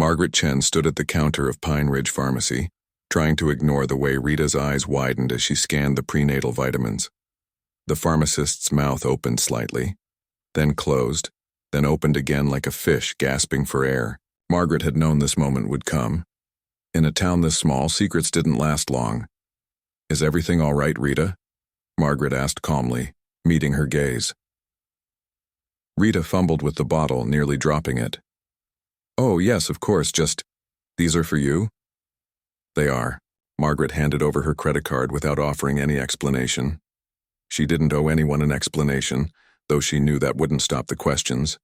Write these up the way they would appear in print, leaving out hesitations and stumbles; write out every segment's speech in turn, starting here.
Margaret Chen stood at the counter of Pine Ridge Pharmacy, trying to ignore the way Rita's eyes widened as she scanned the prenatal vitamins. The pharmacist's mouth opened slightly, then closed, then opened again like a fish gasping for air. Margaret had known this moment would come. In a town this small, secrets didn't last long. "Is everything all right, Rita?" Margaret asked calmly, meeting her gaze. Rita fumbled with the bottle, nearly dropping it. "Oh, yes, of course, these are for you?" "They are." Margaret handed over her credit card without offering any explanation. She didn't owe anyone an explanation, though she knew that wouldn't stop the questions.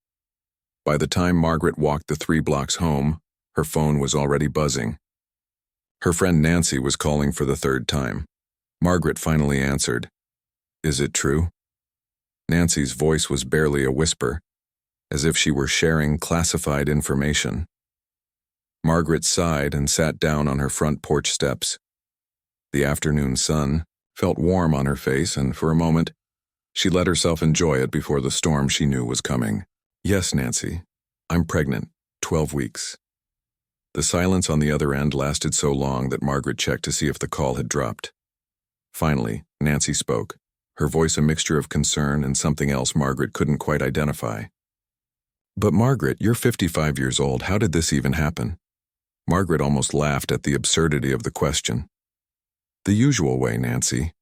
By the time Margaret walked the 3 blocks home, her phone was already buzzing. Her friend Nancy was calling for the 3rd time. Margaret finally answered. "Is it true?" Nancy's voice was barely a whisper, as if she were sharing classified information. Margaret sighed and sat down on her front porch steps. The afternoon sun felt warm on her face, and for a moment, she let herself enjoy it before the storm she knew was coming. "Yes, Nancy. I'm pregnant, 12 weeks. The silence on the other end lasted so long that Margaret checked to see if the call had dropped. Finally, Nancy spoke, her voice a mixture of concern and something else Margaret couldn't quite identify. "But Margaret, you're 55 years old. How did this even happen?" Margaret almost laughed at the absurdity of the question. "The usual way, Nancy."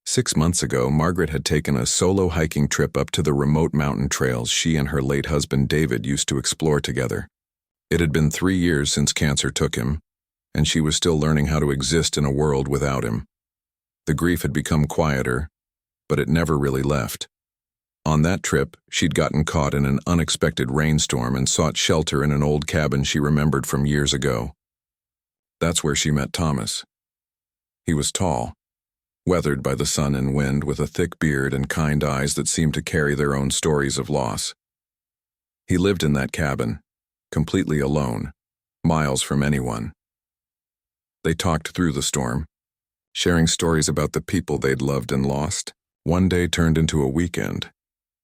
6 months ago, Margaret had taken a solo hiking trip up to the remote mountain trails she and her late husband David used to explore together. It had been 3 years since cancer took him, and she was still learning how to exist in a world without him. The grief had become quieter, but it never really left. On that trip, she'd gotten caught in an unexpected rainstorm and sought shelter in an old cabin she remembered from years ago. That's where she met Thomas. He was tall, weathered by the sun and wind, with a thick beard and kind eyes that seemed to carry their own stories of loss. He lived in that cabin, completely alone, miles from anyone. They talked through the storm, sharing stories about the people they'd loved and lost. One day turned into a weekend.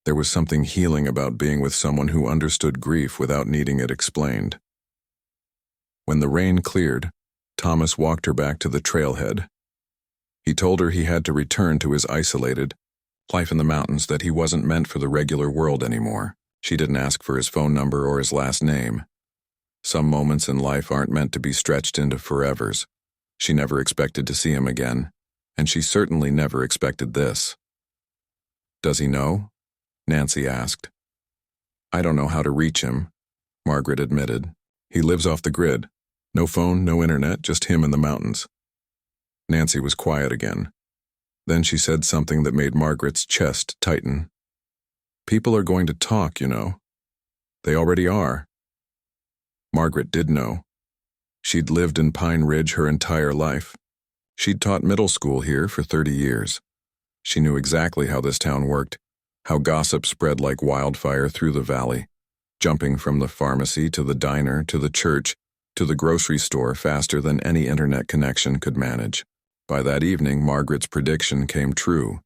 There was something healing about being with someone who understood grief without needing it explained. When the rain cleared, Thomas walked her back to the trailhead. He told her he had to return to his isolated life in the mountains, that he wasn't meant for the regular world anymore. She didn't ask for his phone number or his last name. Some moments in life aren't meant to be stretched into forevers. She never expected to see him again, and she certainly never expected this. "Does he know?" Nancy asked. "I don't know how to reach him," Margaret admitted. "He lives off the grid. No phone, no internet, just him in the mountains." Nancy was quiet again. Then she said something that made Margaret's chest tighten. "People are going to talk, you know. They already are." Margaret did know. She'd lived in Pine Ridge her entire life. She'd taught middle school here for 30 years. She knew exactly how this town worked, how gossip spread like wildfire through the valley, jumping from the pharmacy to the diner to the church to the grocery store faster than any internet connection could manage. By that evening, Margaret's prediction came true.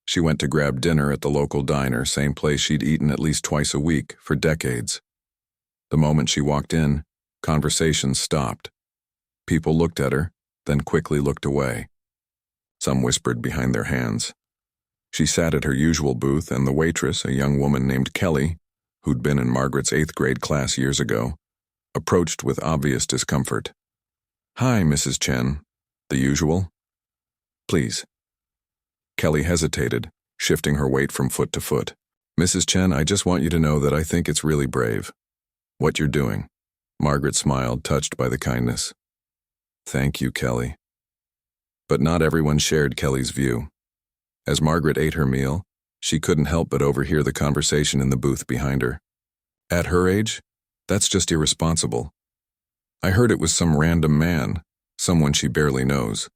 She went to grab dinner at the local diner, same place she'd eaten at least twice a week for decades. The moment she walked in, conversations stopped. People looked at her, then quickly looked away. Some whispered behind their hands. She sat at her usual booth, and the waitress, a young woman named Kelly, who'd been in Margaret's 8th grade class years ago, approached with obvious discomfort. "Hi, Mrs. Chen. The usual?" "Please." Kelly hesitated, shifting her weight from foot to foot. "Mrs. Chen, I just want you to know that I think it's really brave, what you're doing." Margaret smiled, touched by the kindness. "Thank you, Kelly." But not everyone shared Kelly's view. As Margaret ate her meal, she couldn't help but overhear the conversation in the booth behind her. "At her age? That's just irresponsible. I heard it was some random man, someone she barely knows.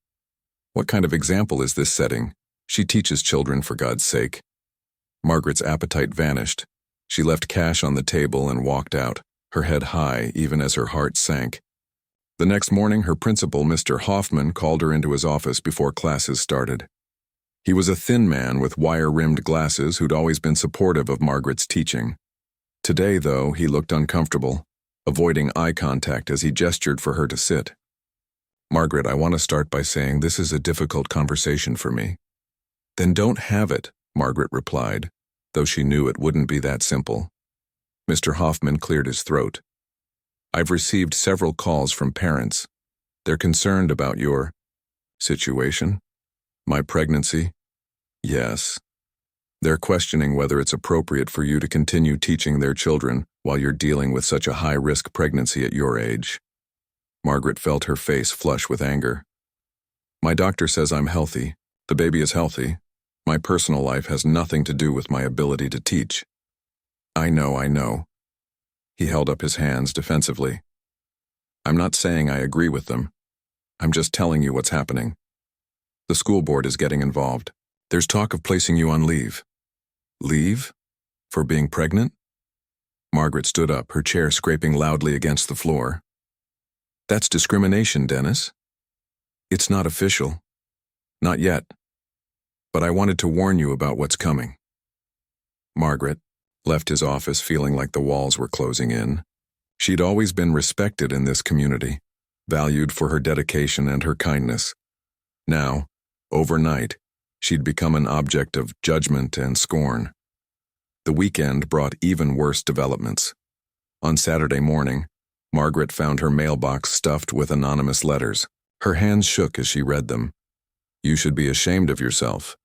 What kind of example is this setting? She teaches children, for God's sake." Margaret's appetite vanished. She left cash on the table and walked out, her head high even as her heart sank. The next morning, her principal, Mr. Hoffman, called her into his office before classes started. He was a thin man with wire-rimmed glasses who'd always been supportive of Margaret's teaching. Today, though, he looked uncomfortable, avoiding eye contact as he gestured for her to sit. "Margaret, I want to start by saying this is a difficult conversation for me." "Then don't have it," Margaret replied, though she knew it wouldn't be that simple. Mr. Hoffman cleared his throat. "I've received several calls from parents. They're concerned about your situation. My pregnancy? Yes. They're questioning whether it's appropriate for you to continue teaching their children while you're dealing with such a high-risk pregnancy at your age." Margaret felt her face flush with anger. "My doctor says I'm healthy. The baby is healthy. My personal life has nothing to do with my ability to teach." I know. He held up his hands defensively. "I'm not saying I agree with them. I'm just telling you what's happening. The school board is getting involved. There's talk of placing you on leave." "Leave? For being pregnant?" Margaret stood up, her chair scraping loudly against the floor. "That's discrimination, Dennis. It's not official. Not yet. But I wanted to warn you about what's coming." Margaret left his office feeling like the walls were closing in. She'd always been respected in this community, valued for her dedication and her kindness. Now, overnight, she'd become an object of judgment and scorn. The weekend brought even worse developments. On Saturday morning, Margaret found her mailbox stuffed with anonymous letters. Her hands shook as she read them. "You should be ashamed of yourself.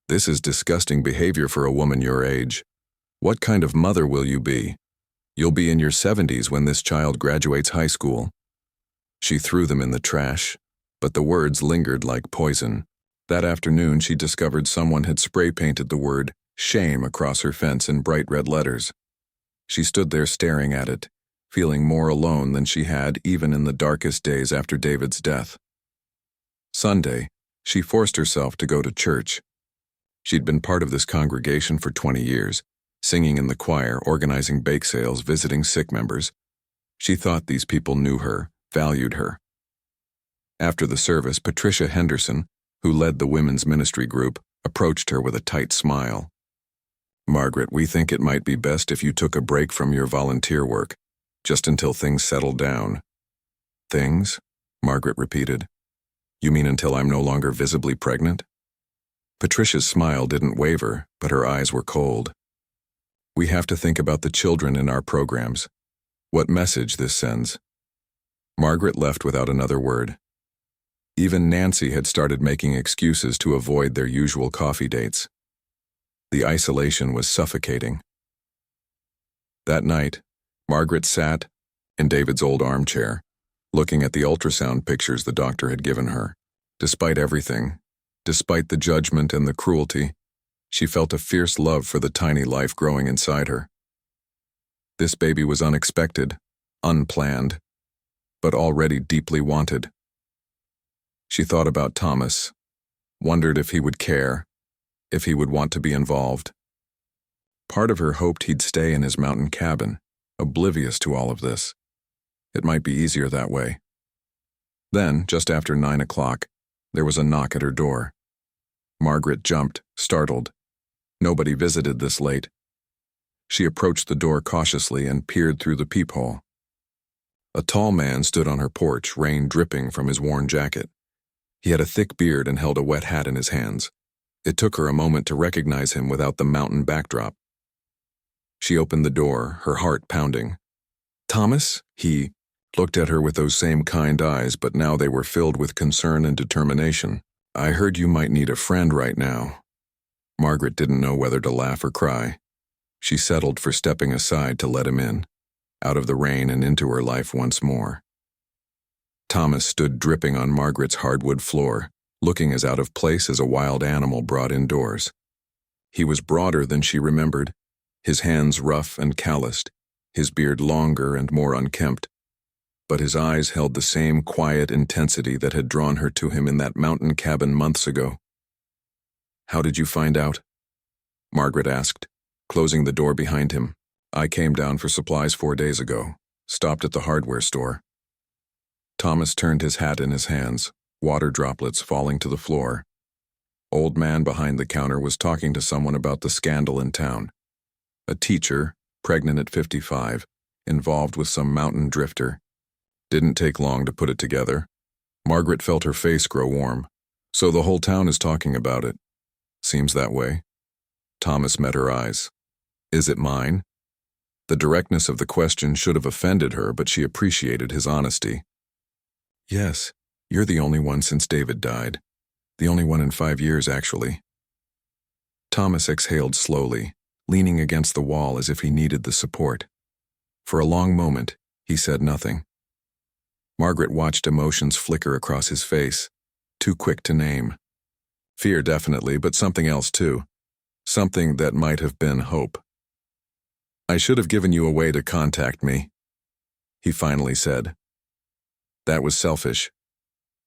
This is disgusting behavior for a woman your age. What kind of mother will you be? You'll be in your 70s when this child graduates high school." She threw them in the trash, but the words lingered like poison. That afternoon, she discovered someone had spray-painted the word "shame" across her fence in bright red letters. She stood there staring at it, feeling more alone than she had even in the darkest days after David's death. Sunday, she forced herself to go to church. She'd been part of this congregation for 20 years, singing in the choir, organizing bake sales, visiting sick members. She thought these people knew her, valued her. After the service, Patricia Henderson, who led the women's ministry group, approached her with a tight smile. "Margaret, we think it might be best if you took a break from your volunteer work, just until things settle down." "Things?" Margaret repeated. "You mean until I'm no longer visibly pregnant?" Patricia's smile didn't waver, but her eyes were cold. "We have to think about the children in our programs. What message this sends." Margaret left without another word. Even Nancy had started making excuses to avoid their usual coffee dates. The isolation was suffocating. That night, Margaret sat in David's old armchair, looking at the ultrasound pictures the doctor had given her. Despite everything, despite the judgment and the cruelty, she felt a fierce love for the tiny life growing inside her. This baby was unexpected, unplanned, but already deeply wanted. She thought about Thomas, wondered if he would care, if he would want to be involved. Part of her hoped he'd stay in his mountain cabin, oblivious to all of this. It might be easier that way. Then, just after 9 o'clock, there was a knock at her door. Margaret jumped, startled. Nobody visited this late. She approached the door cautiously and peered through the peephole. A tall man stood on her porch, rain dripping from his worn jacket. He had a thick beard and held a wet hat in his hands. It took her a moment to recognize him without the mountain backdrop. She opened the door, her heart pounding. "Thomas?" He looked at her with those same kind eyes, but now they were filled with concern and determination. "I heard you might need a friend right now." Margaret didn't know whether to laugh or cry. She settled for stepping aside to let him in, out of the rain and into her life once more. Thomas stood dripping on Margaret's hardwood floor, looking as out of place as a wild animal brought indoors. He was broader than she remembered, his hands rough and calloused, his beard longer and more unkempt, but his eyes held the same quiet intensity that had drawn her to him in that mountain cabin months ago. "How did you find out?" Margaret asked, closing the door behind him. "I came down for supplies 4 days ago, stopped at the hardware store." Thomas turned his hat in his hands, water droplets falling to the floor. Old man behind the counter was talking to someone about the scandal in town. A teacher, pregnant at 55, involved with some mountain drifter. Didn't take long to put it together. Margaret felt her face grow warm. So the whole town is talking about it. Seems that way. Thomas met her eyes. Is it mine? The directness of the question should have offended her, but she appreciated his honesty. Yes, you're the only one since David died. The only one in 5 years, actually. Thomas exhaled slowly, leaning against the wall as if he needed the support. For a long moment, he said nothing. Margaret watched emotions flicker across his face, too quick to name. Fear, definitely, but something else too. Something that might have been hope. I should have given you a way to contact me, he finally said. That was selfish.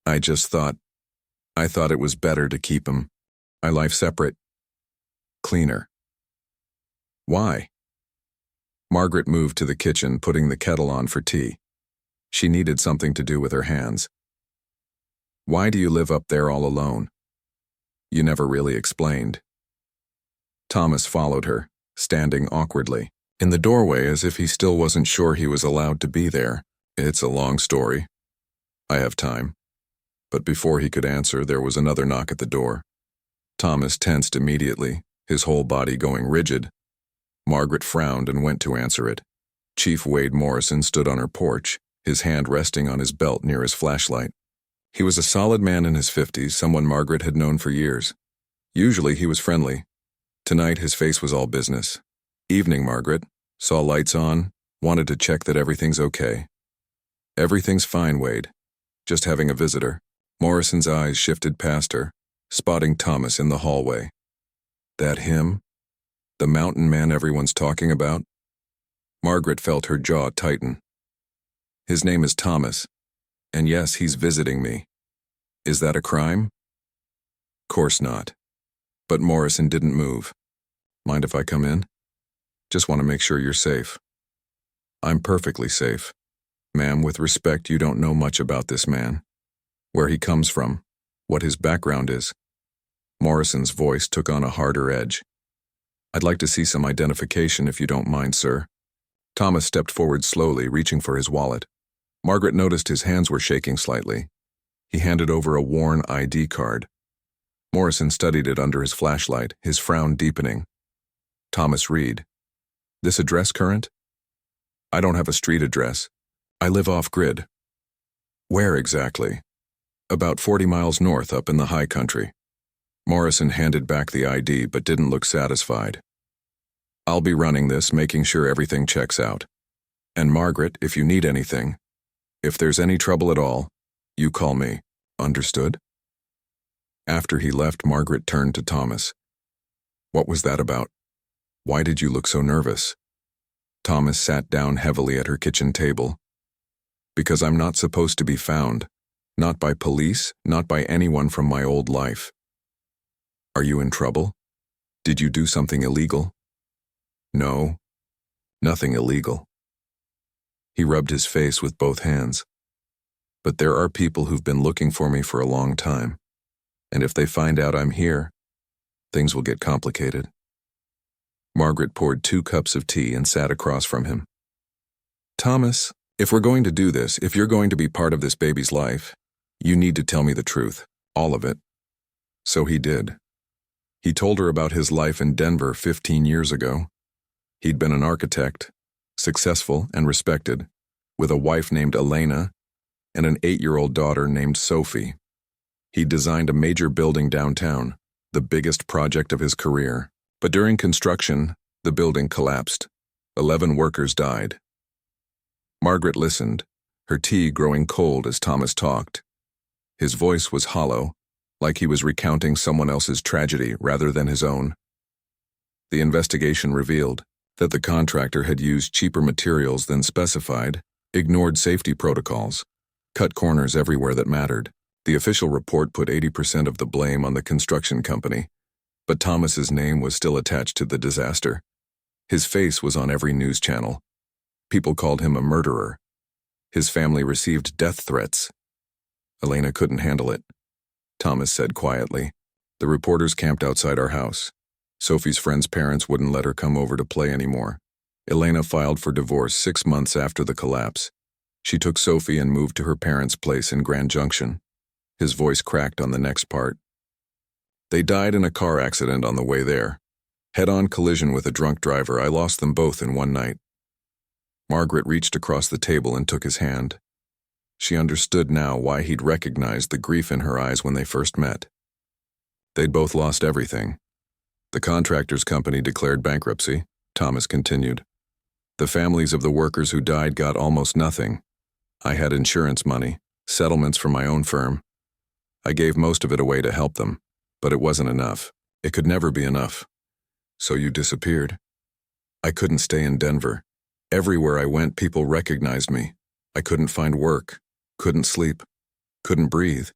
I thought it was better to keep my life separate. Cleaner. Why? Margaret moved to the kitchen, putting the kettle on for tea. She needed something to do with her hands. Why do you live up there all alone? You never really explained. Thomas followed her, standing awkwardly in the doorway as if he still wasn't sure he was allowed to be there. It's a long story. I have time. But before he could answer, there was another knock at the door. Thomas tensed immediately, his whole body going rigid. Margaret frowned and went to answer it. Chief Wade Morrison stood on her porch, his hand resting on his belt near his flashlight. He was a solid man in his 50s, someone Margaret had known for years. Usually he was friendly. Tonight his face was all business. Evening, Margaret. Saw lights on, wanted to check that everything's okay. Everything's fine, Wade. Just having a visitor. Morrison's eyes shifted past her, spotting Thomas in the hallway. That him? The mountain man everyone's talking about? Margaret felt her jaw tighten. His name is Thomas, and yes, he's visiting me. Is that a crime? Course not. But Morrison didn't move. Mind if I come in? Just want to make sure you're safe. I'm perfectly safe. Ma'am, with respect, you don't know much about this man. Where he comes from, what his background is. Morrison's voice took on a harder edge. I'd like to see some identification if you don't mind, sir. Thomas stepped forward slowly, reaching for his wallet. Margaret noticed his hands were shaking slightly. He handed over a worn ID card. Morrison studied it under his flashlight, his frown deepening. Thomas Reed. This address current? I don't have a street address. I live off-grid. Where exactly? About 40 miles north up in the high country. Morrison handed back the ID but didn't look satisfied. I'll be running this, making sure everything checks out. And Margaret, if you need anything, if there's any trouble at all, you call me. Understood? After he left, Margaret turned to Thomas. What was that about? Why did you look so nervous? Thomas sat down heavily at her kitchen table. Because I'm not supposed to be found. Not by police, not by anyone from my old life. Are you in trouble? Did you do something illegal? No, nothing illegal. He rubbed his face with both hands. But there are people who've been looking for me for a long time. And if they find out I'm here, things will get complicated. Margaret poured 2 cups of tea and sat across from him. Thomas, if we're going to do this, if you're going to be part of this baby's life, you need to tell me the truth, all of it. So he did. He told her about his life in Denver 15 years ago. He'd been an architect, successful and respected, with a wife named Elena and an 8-year-old daughter named Sophie. He designed a major building downtown, the biggest project of his career. But during construction, the building collapsed. 11 workers died. Margaret listened, her tea growing cold as Thomas talked. His voice was hollow, like he was recounting someone else's tragedy rather than his own. The investigation revealed that the contractor had used cheaper materials than specified, ignored safety protocols, cut corners everywhere that mattered. The official report put 80% of the blame on the construction company, but Thomas's name was still attached to the disaster. His face was on every news channel. People called him a murderer. His family received death threats. Elena couldn't handle it, Thomas said quietly. The reporters camped outside our house. Sophie's friend's parents wouldn't let her come over to play anymore. Elena filed for divorce 6 months after the collapse. She took Sophie and moved to her parents' place in Grand Junction. His voice cracked on the next part. They died in a car accident on the way there. Head-on collision with a drunk driver. I lost them both in one night. Margaret reached across the table and took his hand. She understood now why he'd recognized the grief in her eyes when they first met. They'd both lost everything. The contractor's company declared bankruptcy, Thomas continued. The families of the workers who died got almost nothing. I had insurance money, settlements from my own firm. I gave most of it away to help them, but it wasn't enough. It could never be enough. So you disappeared. I couldn't stay in Denver. Everywhere I went, people recognized me. I couldn't find work, couldn't sleep, couldn't breathe.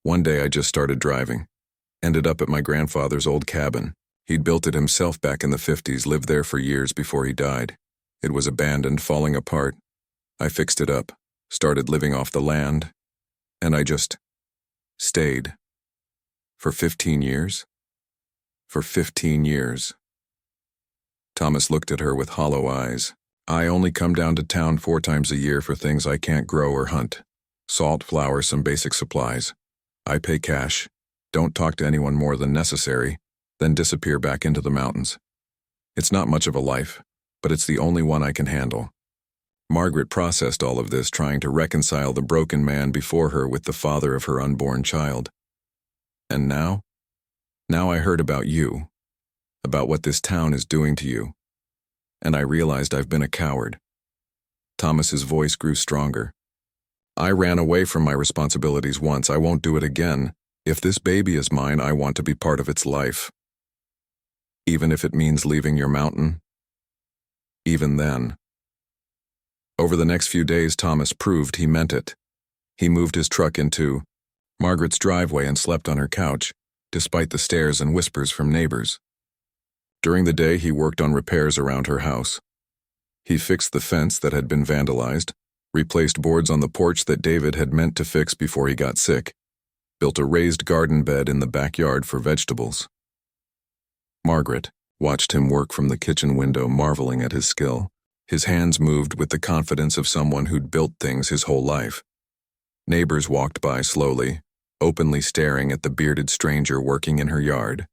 One day I just started driving. Ended up at my grandfather's old cabin. He'd built it himself back in the 50s, lived there for years before he died. It was abandoned, falling apart. I fixed it up, started living off the land, and I just stayed. For 15 years? For 15 years. Thomas looked at her with hollow eyes. I only come down to town 4 times a year for things I can't grow or hunt. Salt, flour, some basic supplies. I pay cash, don't talk to anyone more than necessary, then disappear back into the mountains. It's not much of a life, but it's the only one I can handle. Margaret processed all of this, trying to reconcile the broken man before her with the father of her unborn child. And now? Now I heard about you, about what this town is doing to you. And I realized I've been a coward. Thomas's voice grew stronger. I ran away from my responsibilities once. I won't do it again. If this baby is mine, I want to be part of its life. Even if it means leaving your mountain. Even then. Over the next few days, Thomas proved he meant it. He moved his truck into Margaret's driveway and slept on her couch, despite the stares and whispers from neighbors. During the day, he worked on repairs around her house. He fixed the fence that had been vandalized, replaced boards on the porch that David had meant to fix before he got sick, built a raised garden bed in the backyard for vegetables. Margaret watched him work from the kitchen window, marveling at his skill. His hands moved with the confidence of someone who'd built things his whole life. Neighbors walked by slowly, openly staring at the bearded stranger working in her yard.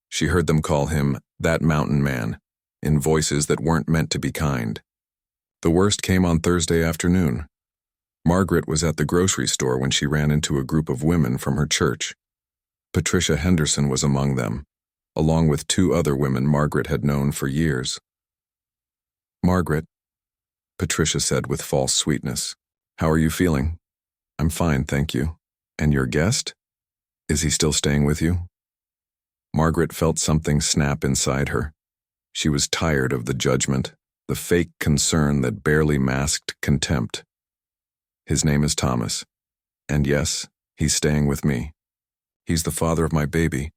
She heard them call him that mountain man, in voices that weren't meant to be kind. The worst came on Thursday afternoon. Margaret was at the grocery store when she ran into a group of women from her church. Patricia Henderson was among them, along with 2 other women Margaret had known for years. "Margaret," Patricia said with false sweetness, "how are you feeling?" "I'm fine, thank you." "And your guest? Is he still staying with you?" Margaret felt something snap inside her. She was tired of the judgment, the fake concern that barely masked contempt. "His name is Thomas. And yes, he's staying with me. He's the father of my baby,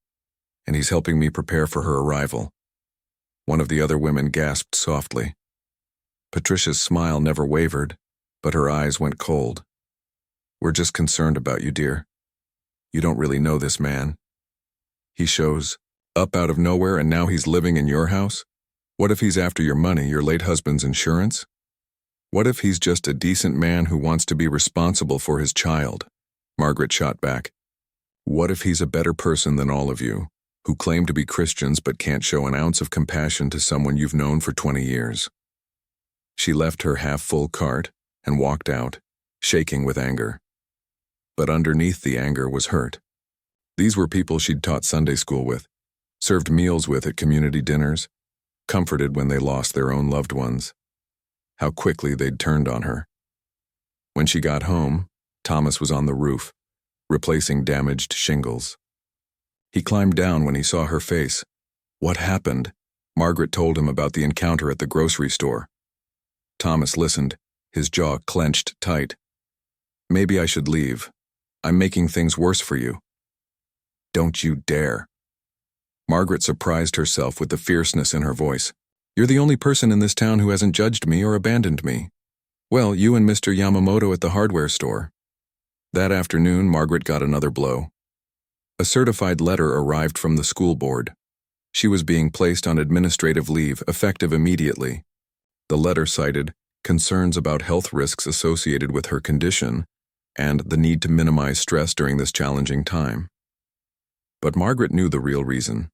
and he's helping me prepare for her arrival." One of the other women gasped softly. Patricia's smile never wavered, but her eyes went cold. "We're just concerned about you, dear. You don't really know this man. He shows up out of nowhere and now he's living in your house? What if he's after your money, your late husband's insurance? What if he's just a decent man who wants to be responsible for his child?" Margaret shot back. "What if he's a better person than all of you, who claim to be Christians but can't show an ounce of compassion to someone you've known for 20 years? She left her half-full cart and walked out, shaking with anger. But underneath the anger was hurt. These were people she'd taught Sunday school with, served meals with at community dinners, comforted when they lost their own loved ones. How quickly they'd turned on her. When she got home, Thomas was on the roof, replacing damaged shingles. He climbed down when he saw her face. What happened? Margaret told him about the encounter at the grocery store. Thomas listened, his jaw clenched tight. "Maybe I should leave. I'm making things worse for you." "Don't you dare." Margaret surprised herself with the fierceness in her voice. "You're the only person in this town who hasn't judged me or abandoned me. Well, you and Mr. Yamamoto at the hardware store." That afternoon, Margaret got another blow. A certified letter arrived from the school board. She was being placed on administrative leave, effective immediately, The letter cited concerns about health risks associated with her condition and the need to minimize stress during this challenging time. But Margaret knew the real reason.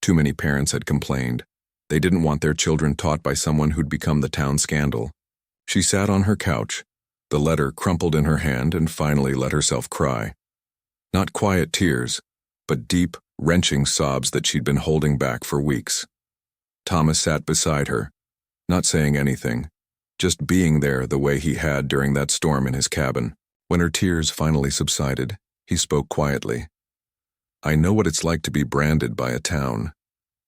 Too many parents had complained. They didn't want their children taught by someone who'd become the town scandal. She sat on her couch, the letter crumpled in her hand, and finally let herself cry. Not quiet tears, but deep, wrenching sobs that she'd been holding back for weeks. Thomas sat beside her, not saying anything, just being there the way he had during that storm in his cabin. When her tears finally subsided, he spoke quietly. "I know what it's like to be branded by a town,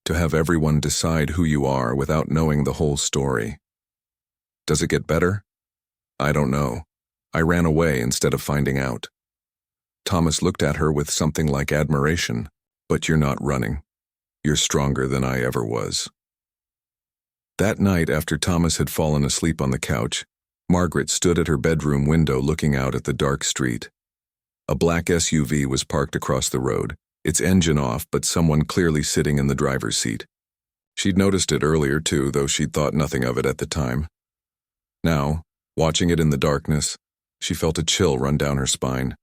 to have everyone decide who you are without knowing the whole story. Does it get better? I don't know. I ran away instead of finding out." Thomas looked at her with something like admiration. "But you're not running. You're stronger than I ever was." That night, after Thomas had fallen asleep on the couch, Margaret stood at her bedroom window looking out at the dark street. A black SUV was parked across the road, its engine off, but someone clearly sitting in the driver's seat. She'd noticed it earlier too, though she'd thought nothing of it at the time. Now, watching it in the darkness, she felt a chill run down her spine.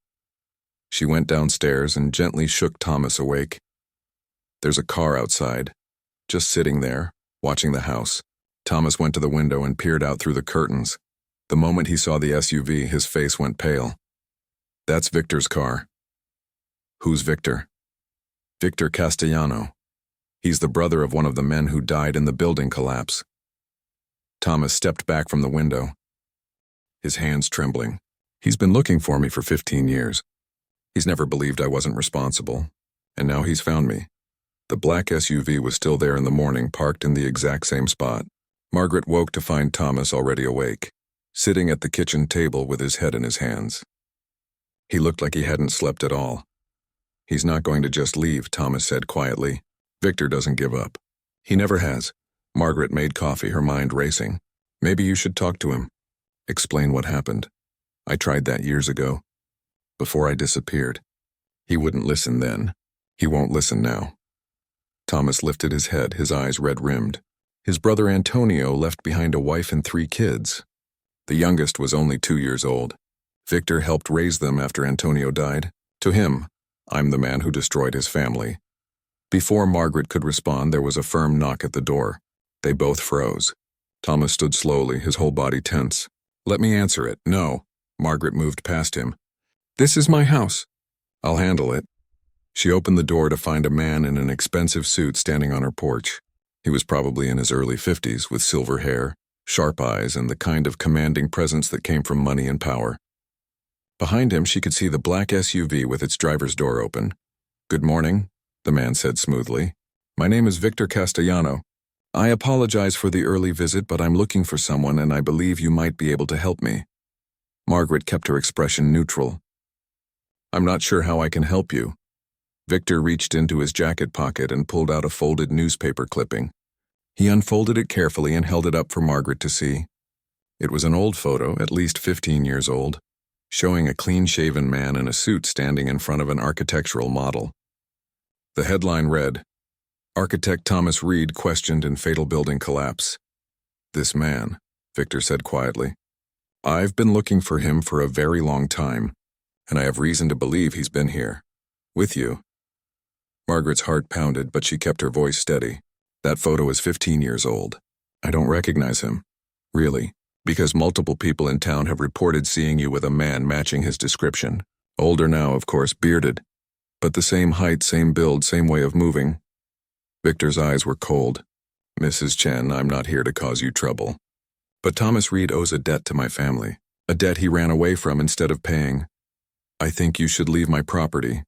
She went downstairs and gently shook Thomas awake. There's a car outside, just sitting there, watching the house. Thomas went to the window and peered out through the curtains. The moment he saw the SUV, his face went pale. "That's Victor's car." "Who's Victor?" "Victor Castellano. He's the brother of one of the men who died in the building collapse." Thomas stepped back from the window, his hands trembling. "He's been looking for me for 15 years. He's never believed I wasn't responsible, and now he's found me." The black SUV was still there in the morning, parked in the exact same spot. Margaret woke to find Thomas already awake, sitting at the kitchen table with his head in his hands. He looked like he hadn't slept at all. "He's not going to just leave," Thomas said quietly. "Victor doesn't give up. He never has." Margaret made coffee, her mind racing. "Maybe you should talk to him. Explain what happened. I tried that years ago, before I disappeared. He wouldn't listen then. He won't listen now." Thomas lifted his head, his eyes red-rimmed. His brother Antonio left behind a wife and 3 kids. The youngest was only 2 years old. Victor helped raise them after Antonio died. To him, "I'm the man who destroyed his family." Before Margaret could respond, there was a firm knock at the door. They both froze. Thomas stood slowly, his whole body tense. "Let me answer it." "No." Margaret moved past him. "This is my house. I'll handle it." She opened the door to find a man in an expensive suit standing on her porch. He was probably in his early 50s, with silver hair, sharp eyes, and the kind of commanding presence that came from money and power. Behind him, she could see the black SUV with its driver's door open. "Good morning," the man said smoothly. "My name is Victor Castellano. I apologize for the early visit, but I'm looking for someone, and I believe you might be able to help me." Margaret kept her expression neutral. "I'm not sure how I can help you." Victor reached into his jacket pocket and pulled out a folded newspaper clipping. He unfolded it carefully and held it up for Margaret to see. It was an old photo, at least 15 years old, showing a clean-shaven man in a suit standing in front of an architectural model. The headline read, "Architect Thomas Reed questioned in fatal building collapse." "This man," Victor said quietly. "I've been looking for him for a very long time, and I have reason to believe he's been here. With you." Margaret's heart pounded, but she kept her voice steady. "That photo is 15 years old. I don't recognize him. Really, because multiple people in town have reported seeing you with a man matching his description. Older now, of course, bearded, but the same height, same build, same way of moving." Victor's eyes were cold. "Mrs. Chen, I'm not here to cause you trouble. But Thomas Reed owes a debt to my family, a debt he ran away from instead of paying. I think you should leave my property."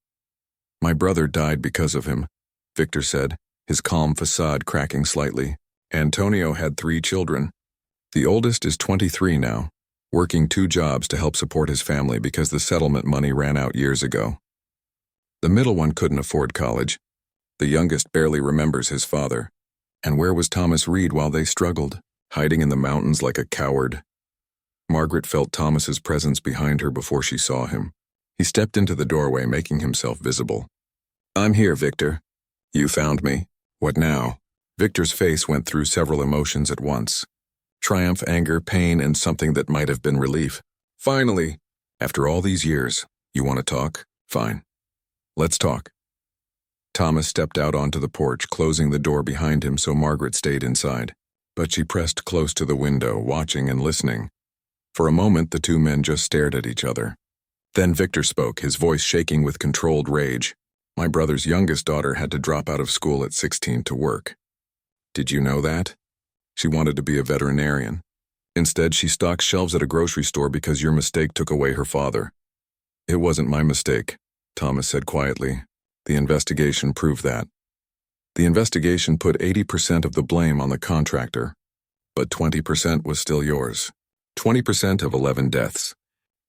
"My brother died because of him," Victor said, his calm facade cracking slightly. "Antonio had 3 children. The oldest is 23 now, working 2 jobs to help support his family because the settlement money ran out years ago. The middle one couldn't afford college. The youngest barely remembers his father. And where was Thomas Reed while they struggled, hiding in the mountains like a coward?" Margaret felt Thomas's presence behind her before she saw him. He stepped into the doorway, making himself visible. "I'm here, Victor. You found me. What now?" Victor's face went through several emotions at once. Triumph, anger, pain, and something that might have been relief. Finally, after all these years, you want to talk? Fine. Let's talk. Thomas stepped out onto the porch, closing the door behind him so Margaret stayed inside. But she pressed close to the window, watching and listening. For a moment, the two men just stared at each other. Then Victor spoke, his voice shaking with controlled rage. My brother's youngest daughter had to drop out of school at 16 to work. Did you know that? She wanted to be a veterinarian. Instead, she stocked shelves at a grocery store because your mistake took away her father. It wasn't my mistake, Thomas said quietly. The investigation proved that. The investigation put 80% of the blame on the contractor, but 20% was still yours. 20% of 11 deaths.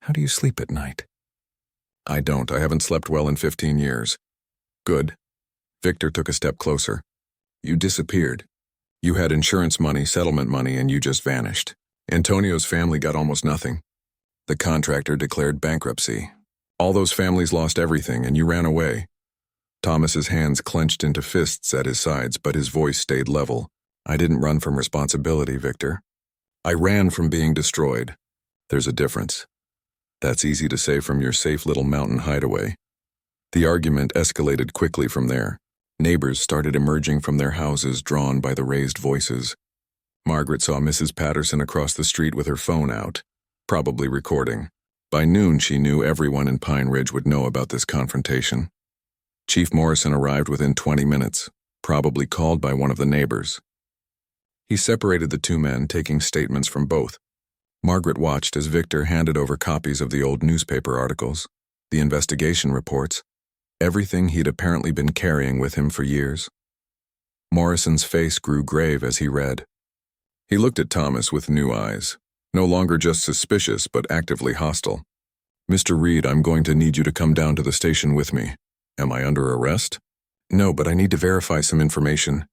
How do you sleep at night? I don't. I haven't slept well in 15 years. Good. Victor took a step closer. You disappeared. You had insurance money, settlement money, and you just vanished. Antonio's family got almost nothing. The contractor declared bankruptcy. All those families lost everything, and you ran away. Thomas's hands clenched into fists at his sides, but his voice stayed level. I didn't run from responsibility, Victor. I ran from being destroyed. There's a difference. That's easy to say from your safe little mountain hideaway. The argument escalated quickly from there. Neighbors started emerging from their houses, drawn by the raised voices. Margaret saw Mrs. Patterson across the street with her phone out, probably recording. By noon, she knew everyone in Pine Ridge would know about this confrontation. Chief Morrison arrived within 20 minutes, probably called by one of the neighbors. He separated the two men, taking statements from both. Margaret watched as Victor handed over copies of the old newspaper articles, the investigation reports, everything he'd apparently been carrying with him for years. Morrison's face grew grave as he read. He looked at Thomas with new eyes, no longer just suspicious but actively hostile. Mr. Reed, I'm going to need you to come down to the station with me. Am I under arrest? No, but I need to verify some information,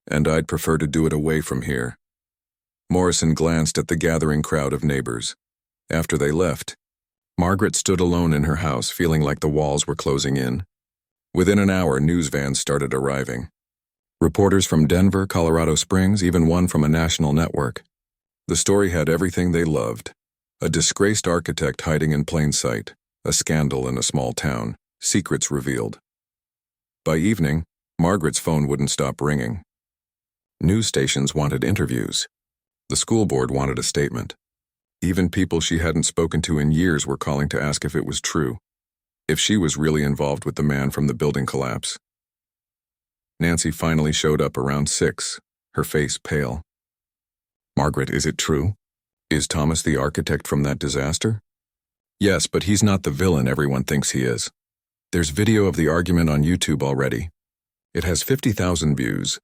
and I'd prefer to do it away from here. Morrison glanced at the gathering crowd of neighbors. After they left, Margaret stood alone in her house, feeling like the walls were closing in. Within an hour, news vans started arriving. Reporters from Denver, Colorado Springs, even one from a national network. The story had everything they loved. A disgraced architect hiding in plain sight, a scandal in a small town, secrets revealed. By evening, Margaret's phone wouldn't stop ringing. News stations wanted interviews. The school board wanted a statement. Even people she hadn't spoken to in years were calling to ask if it was true, if she was really involved with the man from the building collapse. Nancy finally showed up around 6, her face pale. Margaret, is it true? Is Thomas the architect from that disaster? Yes, but he's not the villain everyone thinks he is. There's video of the argument on YouTube already. It has 50,000 views.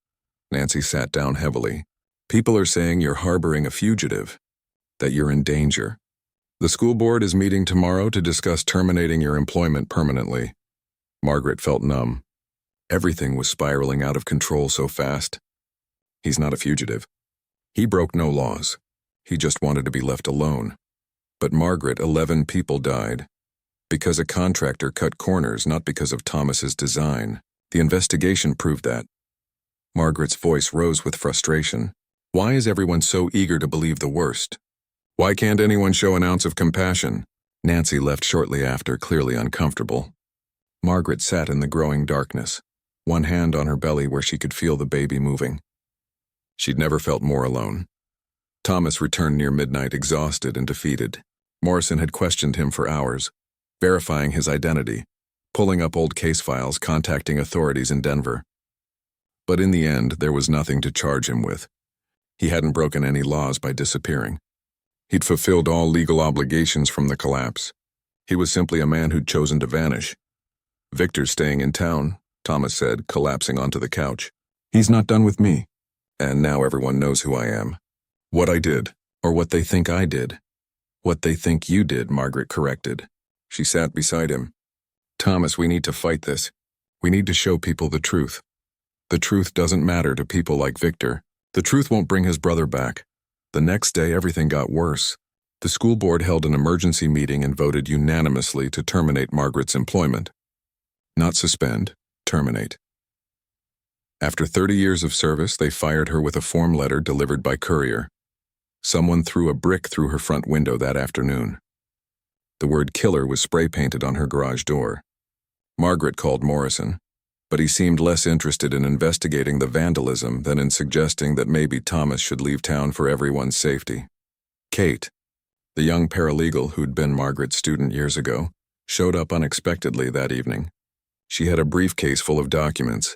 Nancy sat down heavily. People are saying you're harboring a fugitive, that you're in danger. The school board is meeting tomorrow to discuss terminating your employment permanently. Margaret felt numb. Everything was spiraling out of control so fast. He's not a fugitive. He broke no laws. He just wanted to be left alone. But Margaret, 11 people died. Because a contractor cut corners, not because of Thomas's design. The investigation proved that. Margaret's voice rose with frustration. Why is everyone so eager to believe the worst? Why can't anyone show an ounce of compassion? Nancy left shortly after, clearly uncomfortable. Margaret sat in the growing darkness, one hand on her belly where she could feel the baby moving. She'd never felt more alone. Thomas returned near midnight, exhausted and defeated. Morrison had questioned him for hours, verifying his identity, pulling up old case files, contacting authorities in Denver. But in the end, there was nothing to charge him with. He hadn't broken any laws by disappearing. He'd fulfilled all legal obligations from the collapse. He was simply a man who'd chosen to vanish. Victor's staying in town, Thomas said, collapsing onto the couch. He's not done with me. And now everyone knows who I am. What I did, or what they think I did. What they think you did, Margaret corrected. She sat beside him. Thomas, we need to fight this. We need to show people the truth. The truth doesn't matter to people like Victor. The truth won't bring his brother back. The next day, everything got worse. The school board held an emergency meeting and voted unanimously to terminate Margaret's employment. Not suspend, terminate. After 30 years of service, they fired her with a form letter delivered by courier. Someone threw a brick through her front window that afternoon. The word killer was spray-painted on her garage door. Margaret called Morrison, but he seemed less interested in investigating the vandalism than in suggesting that maybe Thomas should leave town for everyone's safety. Kate, the young paralegal who'd been Margaret's student years ago, showed up unexpectedly that evening. She had a briefcase full of documents.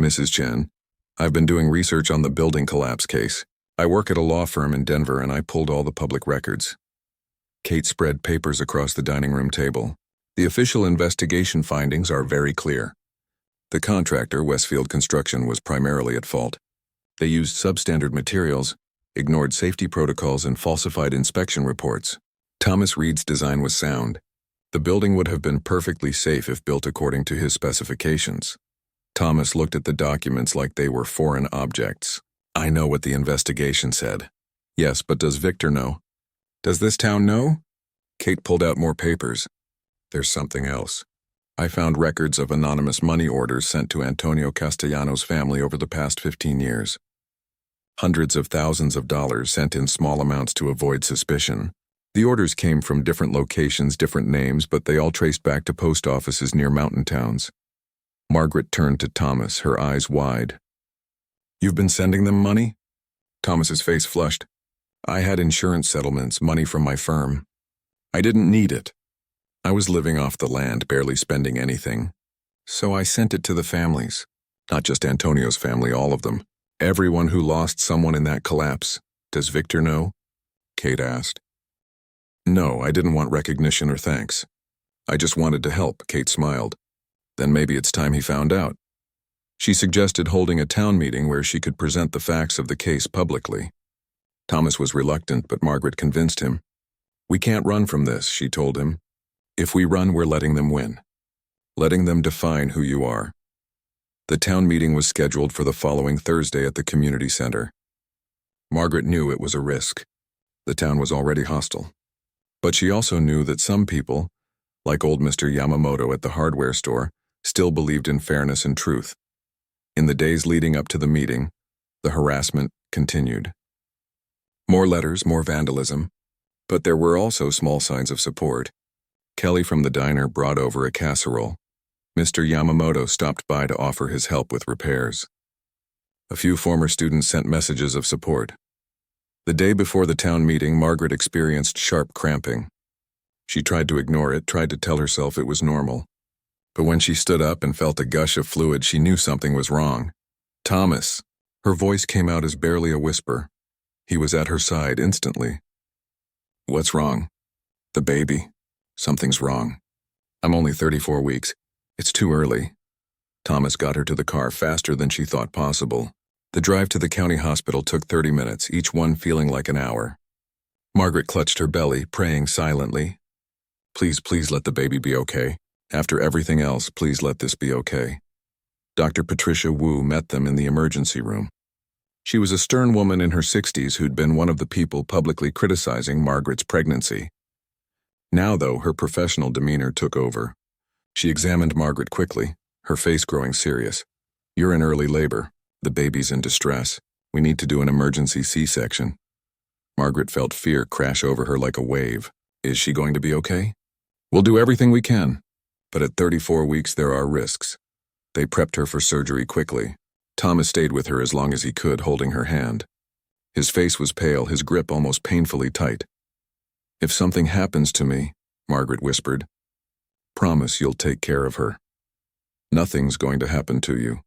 "Mrs. Chen, I've been doing research on the building collapse case. I work at a law firm in Denver and I pulled all the public records." Kate spread papers across the dining room table. "The official investigation findings are very clear. The contractor, Westfield Construction, was primarily at fault. They used substandard materials, ignored safety protocols, and falsified inspection reports. Thomas Reed's design was sound. The building would have been perfectly safe if built according to his specifications." Thomas looked at the documents like they were foreign objects. "I know what the investigation said." "Yes, but does Victor know? Does this town know?" Kate pulled out more papers. "There's something else. I found records of anonymous money orders sent to Antonio Castellanos' family over the past 15 years. Hundreds of thousands of dollars sent in small amounts to avoid suspicion. The orders came from different locations, different names, but they all traced back to post offices near mountain towns." Margaret turned to Thomas, her eyes wide. "You've been sending them money?" Thomas's face flushed. "I had insurance settlements, money from my firm. I didn't need it. I was living off the land, barely spending anything. So I sent it to the families. Not just Antonio's family, all of them. Everyone who lost someone in that collapse. Does Victor know?" Kate asked. "No, I didn't want recognition or thanks. I just wanted to help," Kate smiled. "Then maybe it's time he found out." She suggested holding a town meeting where she could present the facts of the case publicly. Thomas was reluctant, but Margaret convinced him. "We can't run from this," she told him. "If we run, we're letting them win. Letting them define who you are." The town meeting was scheduled for the following Thursday at the community center. Margaret knew it was a risk. The town was already hostile. But she also knew that some people, like old Mr. Yamamoto at the hardware store, still believed in fairness and truth. In the days leading up to the meeting, the harassment continued. More letters, more vandalism, but there were also small signs of support. Kelly from the diner brought over a casserole. Mr. Yamamoto stopped by to offer his help with repairs. A few former students sent messages of support. The day before the town meeting, Margaret experienced sharp cramping. She tried to ignore it, tried to tell herself it was normal. But when she stood up and felt a gush of fluid, she knew something was wrong. "Thomas!" Her voice came out as barely a whisper. He was at her side instantly. "What's wrong?" "The baby. Something's wrong. I'm only 34 weeks. It's too early." Thomas got her to the car faster than she thought possible. The drive to the county hospital took 30 minutes, each one feeling like an hour. Margaret clutched her belly, praying silently. "Please, please let the baby be okay. After everything else, please let this be okay." Dr. Patricia Wu met them in the emergency room. She was a stern woman in her 60s who'd been one of the people publicly criticizing Margaret's pregnancy. Now, though, her professional demeanor took over. She examined Margaret quickly, her face growing serious. "You're in early labor. The baby's in distress. We need to do an emergency C-section." Margaret felt fear crash over her like a wave. Is she going to be okay? "We'll do everything we can. But at 34 weeks, there are risks." They prepped her for surgery quickly. Thomas stayed with her as long as he could, holding her hand. His face was pale, his grip almost painfully tight. "If something happens to me," Margaret whispered, "promise you'll take care of her. Nothing's going to happen to you.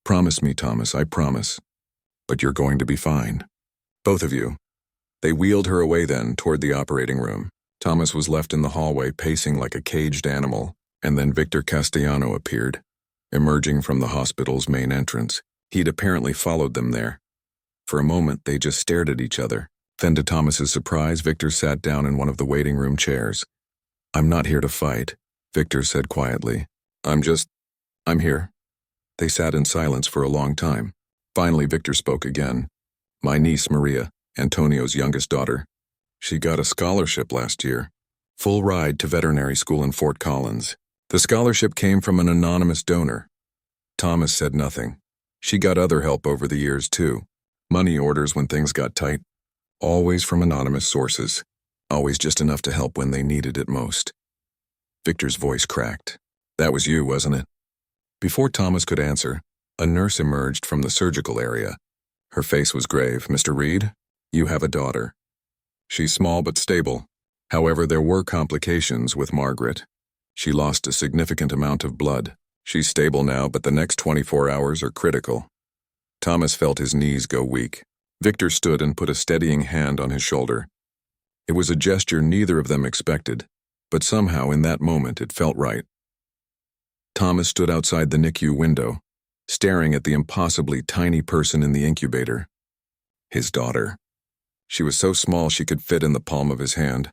Promise me, Thomas, I promise. But you're going to be fine. Both of you." They wheeled her away then, toward the operating room. Thomas was left in the hallway, pacing like a caged animal, and then Victor Castellano appeared, emerging from the hospital's main entrance. He'd apparently followed them there. For a moment, they just stared at each other. Then, to Thomas's surprise, Victor sat down in one of the waiting room chairs. "I'm not here to fight," Victor said quietly. I'm here." They sat in silence for a long time. Finally, Victor spoke again. "My niece, Maria, Antonio's youngest daughter. She got a scholarship last year. Full ride to veterinary school in Fort Collins. The scholarship came from an anonymous donor." Thomas said nothing. "She got other help over the years, too. Money orders when things got tight. Always from anonymous sources. Always just enough to help when they needed it most. Victor's voice cracked. That was you, wasn't it? Before Thomas could answer, a nurse emerged from the surgical area. Her face was grave. Mr. Reed, you have a daughter. She's small but stable. However, there were complications with Margaret. She lost a significant amount of blood. She's stable now, but the next 24 hours are critical. Thomas felt his knees go weak. Victor stood and put a steadying hand on his shoulder. It was a gesture neither of them expected, but somehow in that moment it felt right. Thomas stood outside the NICU window, staring at the impossibly tiny person in the incubator. His daughter. She was so small she could fit in the palm of his hand,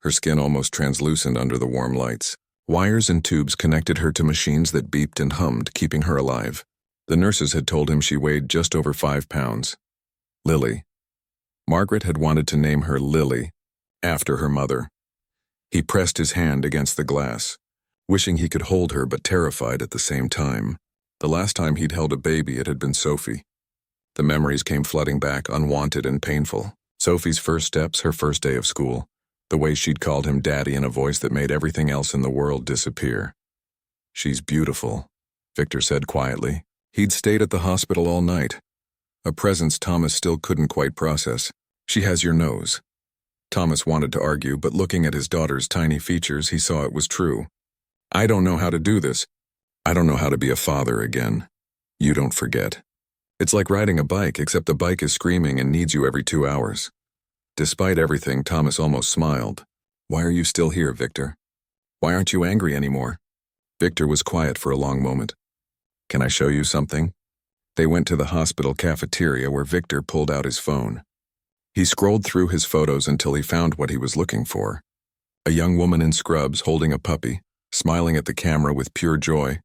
her skin almost translucent under the warm lights. Wires and tubes connected her to machines that beeped and hummed, keeping her alive. The nurses had told him she weighed just over 5 pounds. Lily. Margaret had wanted to name her Lily, after her mother. He pressed his hand against the glass, wishing he could hold her but terrified at the same time. The last time he'd held a baby, it had been Sophie. The memories came flooding back, unwanted and painful. Sophie's first steps, her first day of school, the way she'd called him Daddy in a voice that made everything else in the world disappear. She's beautiful, Victor said quietly. He'd stayed at the hospital all night, a presence Thomas still couldn't quite process. She has your nose. Thomas wanted to argue, but looking at his daughter's tiny features, he saw it was true. I don't know how to do this. I don't know how to be a father again. You don't forget. It's like riding a bike, except the bike is screaming and needs you every 2 hours. Despite everything, Thomas almost smiled. Why are you still here, Victor? Why aren't you angry anymore? Victor was quiet for a long moment. Can I show you something? They went to the hospital cafeteria where Victor pulled out his phone. He scrolled through his photos until he found what he was looking for. A young woman in scrubs holding a puppy, smiling at the camera with pure joy.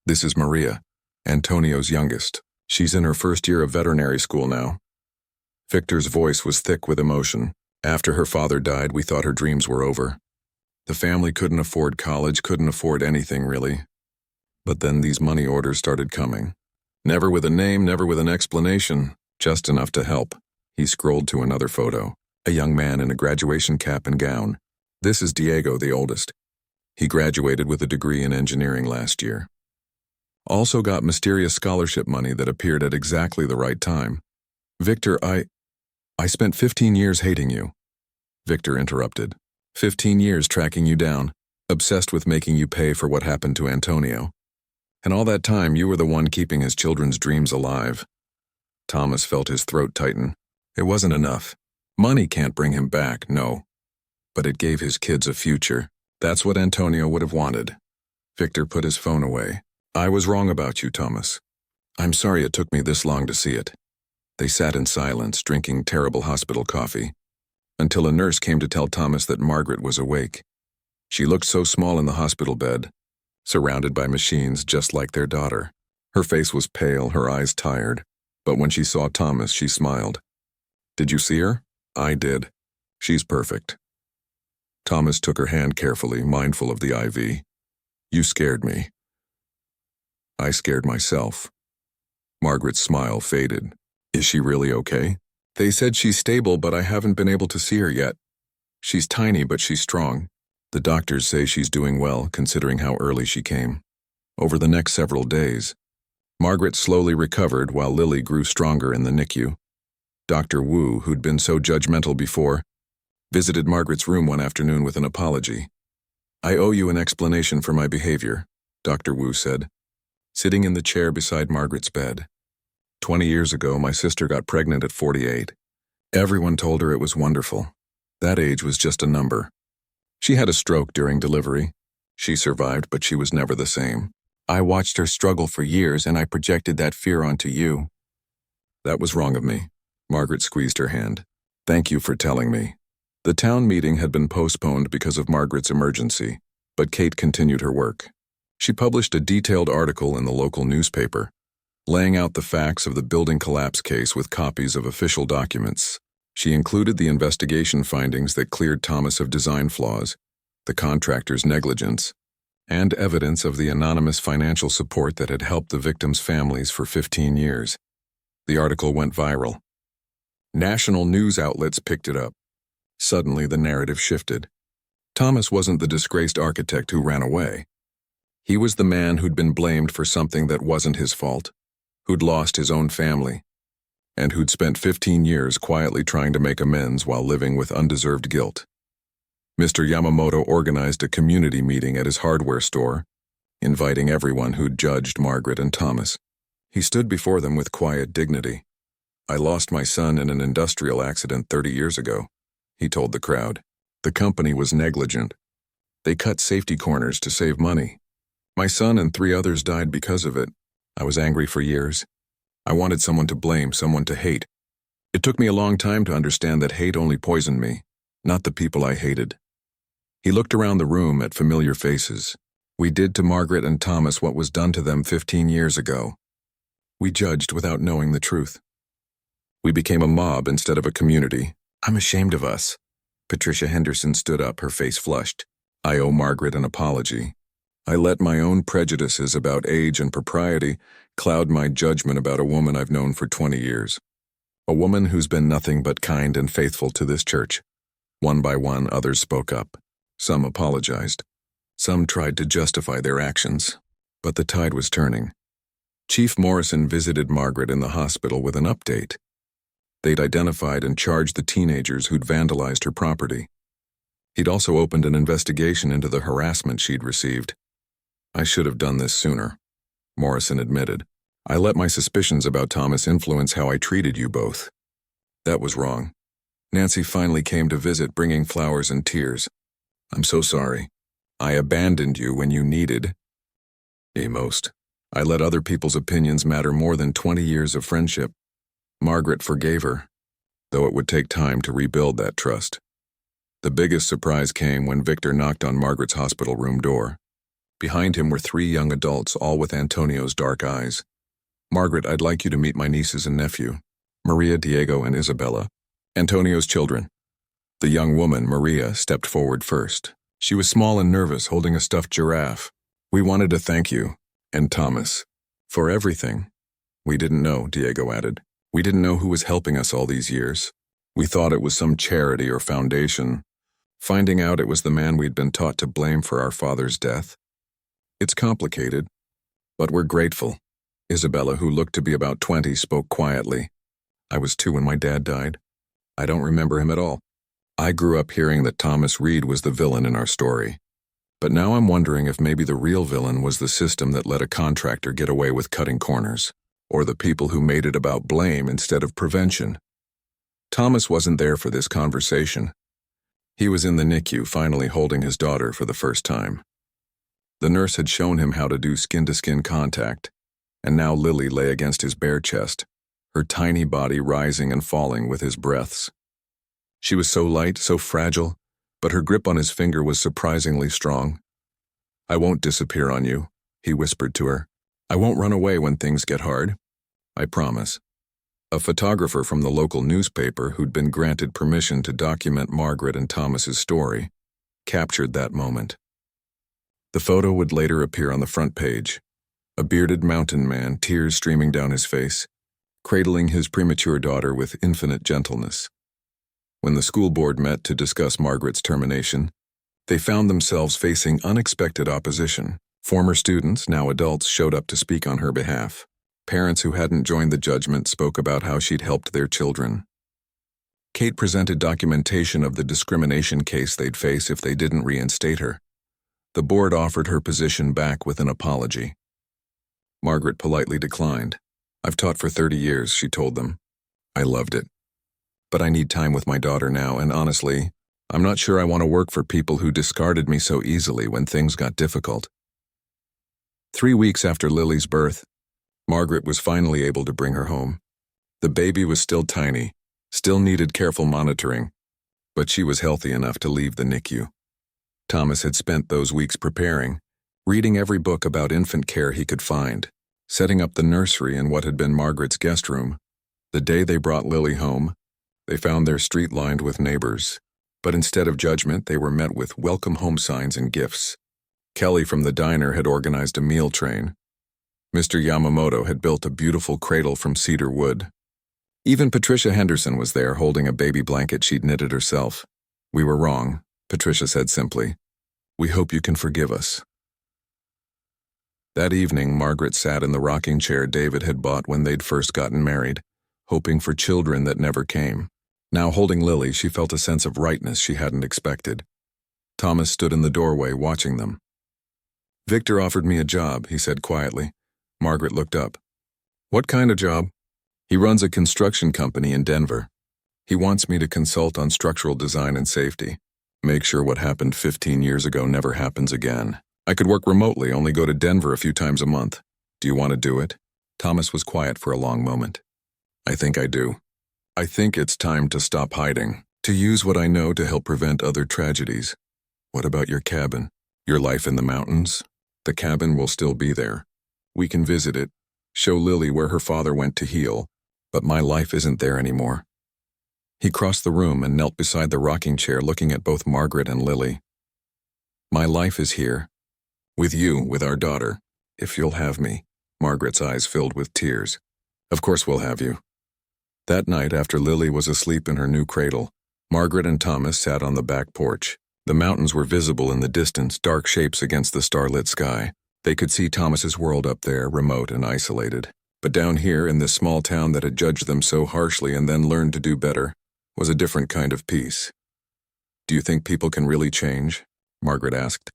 This is Maria, Antonio's youngest. She's in her first year of veterinary school now. Victor's voice was thick with emotion. After her father died, we thought her dreams were over. The family couldn't afford college, couldn't afford anything really. But then these money orders started coming. Never with a name, never with an explanation, just enough to help. He scrolled to another photo, a young man in a graduation cap and gown. This is Diego, the oldest. He graduated with a degree in engineering last year. Also got mysterious scholarship money that appeared at exactly the right time. Victor, I spent 15 years hating you. Victor interrupted. 15 years tracking you down, obsessed with making you pay for what happened to Antonio. And all that time, you were the one keeping his children's dreams alive. Thomas felt his throat tighten. It wasn't enough. Money can't bring him back, no. But it gave his kids a future. That's what Antonio would have wanted. Victor put his phone away. I was wrong about you, Thomas. I'm sorry it took me this long to see it. They sat in silence, drinking terrible hospital coffee, until a nurse came to tell Thomas that Margaret was awake. She looked so small in the hospital bed, surrounded by machines just like their daughter. Her face was pale, her eyes tired, but when she saw Thomas, she smiled. Did you see her? I did. She's perfect. Thomas took her hand carefully, mindful of the IV. You scared me. I scared myself. Margaret's smile faded. Is she really okay? They said she's stable, but I haven't been able to see her yet. She's tiny, but she's strong. The doctors say she's doing well, considering how early she came. Over the next several days, Margaret slowly recovered while Lily grew stronger in the NICU. Dr. Wu, who'd been so judgmental before, visited Margaret's room one afternoon with an apology. I owe you an explanation for my behavior, Dr. Wu said, sitting in the chair beside Margaret's bed. 20 years ago, my sister got pregnant at 48. Everyone told her it was wonderful. That age was just a number. She had a stroke during delivery. She survived, but she was never the same. I watched her struggle for years, and I projected that fear onto you. That was wrong of me. Margaret squeezed her hand. Thank you for telling me. The town meeting had been postponed because of Margaret's emergency, but Kate continued her work. She published a detailed article in the local newspaper, laying out the facts of the building collapse case with copies of official documents. She included the investigation findings that cleared Thomas of design flaws, the contractor's negligence, and evidence of the anonymous financial support that had helped the victims' families for 15 years. The article went viral. National news outlets picked it up. Suddenly, the narrative shifted. Thomas wasn't the disgraced architect who ran away. He was the man who'd been blamed for something that wasn't his fault, who'd lost his own family, and who'd spent 15 years quietly trying to make amends while living with undeserved guilt. Mr. Yamamoto organized a community meeting at his hardware store, inviting everyone who'd judged Margaret and Thomas. He stood before them with quiet dignity. "I lost my son in an industrial accident 30 years ago," he told the crowd. "The company was negligent. They cut safety corners to save money. My son and 3 others died because of it. I was angry for years. I wanted someone to blame, someone to hate. It took me a long time to understand that hate only poisoned me, not the people I hated." He looked around the room at familiar faces. "We did to Margaret and Thomas what was done to them 15 years ago. We judged without knowing the truth. We became a mob instead of a community. I'm ashamed of us." Patricia Henderson stood up, her face flushed. "I owe Margaret an apology. I let my own prejudices about age and propriety cloud my judgment about a woman I've known for 20 years. A woman who's been nothing but kind and faithful to this church." One by one, others spoke up. Some apologized. Some tried to justify their actions. But the tide was turning. Chief Morrison visited Margaret in the hospital with an update. They'd identified and charged the teenagers who'd vandalized her property. He'd also opened an investigation into the harassment she'd received. "I should have done this sooner," Morrison admitted. "I let my suspicions about Thomas influence how I treated you both. That was wrong." Nancy finally came to visit, bringing flowers and tears. "I'm so sorry. I abandoned you when you needed me most. I let other people's opinions matter more than 20 years of friendship." Margaret forgave her, though it would take time to rebuild that trust. The biggest surprise came when Victor knocked on Margaret's hospital room door. Behind him were 3 young adults, all with Antonio's dark eyes. "Margaret, I'd like you to meet my nieces and nephew, Maria, Diego, and Isabella, Antonio's children." The young woman, Maria, stepped forward first. She was small and nervous, holding a stuffed giraffe. "We wanted to thank you, and Thomas, for everything." "We didn't know," Diego added. "We didn't know who was helping us all these years. We thought it was some charity or foundation, finding out it was the man we'd been taught to blame for our father's death. It's complicated, but we're grateful." Isabella, who looked to be about 20, spoke quietly. "I was 2 when my dad died. I don't remember him at all. I grew up hearing that Thomas Reed was the villain in our story. But now I'm wondering if maybe the real villain was the system that let a contractor get away with cutting corners, or the people who made it about blame instead of prevention." Thomas wasn't there for this conversation. He was in the NICU, finally holding his daughter for the first time. The nurse had shown him how to do skin-to-skin contact, and now Lily lay against his bare chest, her tiny body rising and falling with his breaths. She was so light, so fragile, but her grip on his finger was surprisingly strong. "I won't disappear on you," he whispered to her. "I won't run away when things get hard. I promise." A photographer from the local newspaper, who'd been granted permission to document Margaret and Thomas's story, captured that moment. The photo would later appear on the front page. A bearded mountain man, tears streaming down his face, cradling his premature daughter with infinite gentleness. When the school board met to discuss Margaret's termination, they found themselves facing unexpected opposition. Former students, now adults, showed up to speak on her behalf. Parents who hadn't joined the judgment spoke about how she'd helped their children. Kate presented documentation of the discrimination case they'd face if they didn't reinstate her. The board offered her position back with an apology. Margaret politely declined. "I've taught for 30 years, she told them. "I loved it. But I need time with my daughter now, and honestly, I'm not sure I want to work for people who discarded me so easily when things got difficult." 3 weeks after Lily's birth, Margaret was finally able to bring her home. The baby was still tiny, still needed careful monitoring, but she was healthy enough to leave the NICU. Thomas had spent those weeks preparing, reading every book about infant care he could find, setting up the nursery in what had been Margaret's guest room. The day they brought Lily home, they found their street lined with neighbors, but instead of judgment, they were met with welcome home signs and gifts. Kelly from the diner had organized a meal train. Mr. Yamamoto had built a beautiful cradle from cedar wood. Even Patricia Henderson was there, holding a baby blanket she'd knitted herself. "We were wrong," Patricia said simply. "We hope you can forgive us." That evening, Margaret sat in the rocking chair David had bought when they'd first gotten married, hoping for children that never came. Now holding Lily, she felt a sense of rightness she hadn't expected. Thomas stood in the doorway, watching them. "Victor offered me a job," he said quietly. Margaret looked up. "What kind of job?" "He runs a construction company in Denver. He wants me to consult on structural design and safety. Make sure what happened 15 years ago never happens again. I could work remotely, only go to Denver a few times a month. Do you want to do it?" Thomas was quiet for a long moment. "I think I do. I think it's time to stop hiding, to use what I know to help prevent other tragedies." "What about your cabin? Your life in the mountains?" "The cabin will still be there. We can visit it, show Lily where her father went to heal, but my life isn't there anymore." He crossed the room and knelt beside the rocking chair, looking at both Margaret and Lily. "My life is here. With you, with our daughter, if you'll have me." Margaret's eyes filled with tears. "Of course we'll have you." That night, after Lily was asleep in her new cradle, Margaret and Thomas sat on the back porch. The mountains were visible in the distance, dark shapes against the starlit sky. They could see Thomas's world up there, remote and isolated. But down here, in this small town that had judged them so harshly and then learned to do better, was a different kind of peace. "Do you think people can really change?" Margaret asked.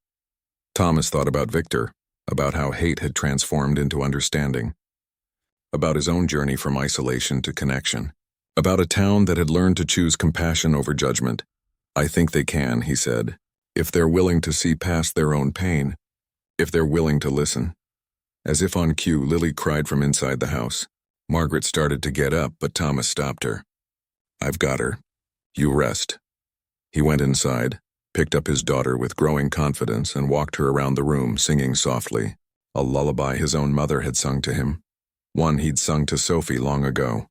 Thomas thought about Victor, about how hate had transformed into understanding, about his own journey from isolation to connection, about a town that had learned to choose compassion over judgment. "I think they can," he said, "if they're willing to see past their own pain, if they're willing to listen." As if on cue, Lily cried from inside the house. Margaret started to get up, but Thomas stopped her. "I've got her. You rest." He went inside, picked up his daughter with growing confidence, and walked her around the room, singing softly, a lullaby his own mother had sung to him, one he'd sung to Sophie long ago.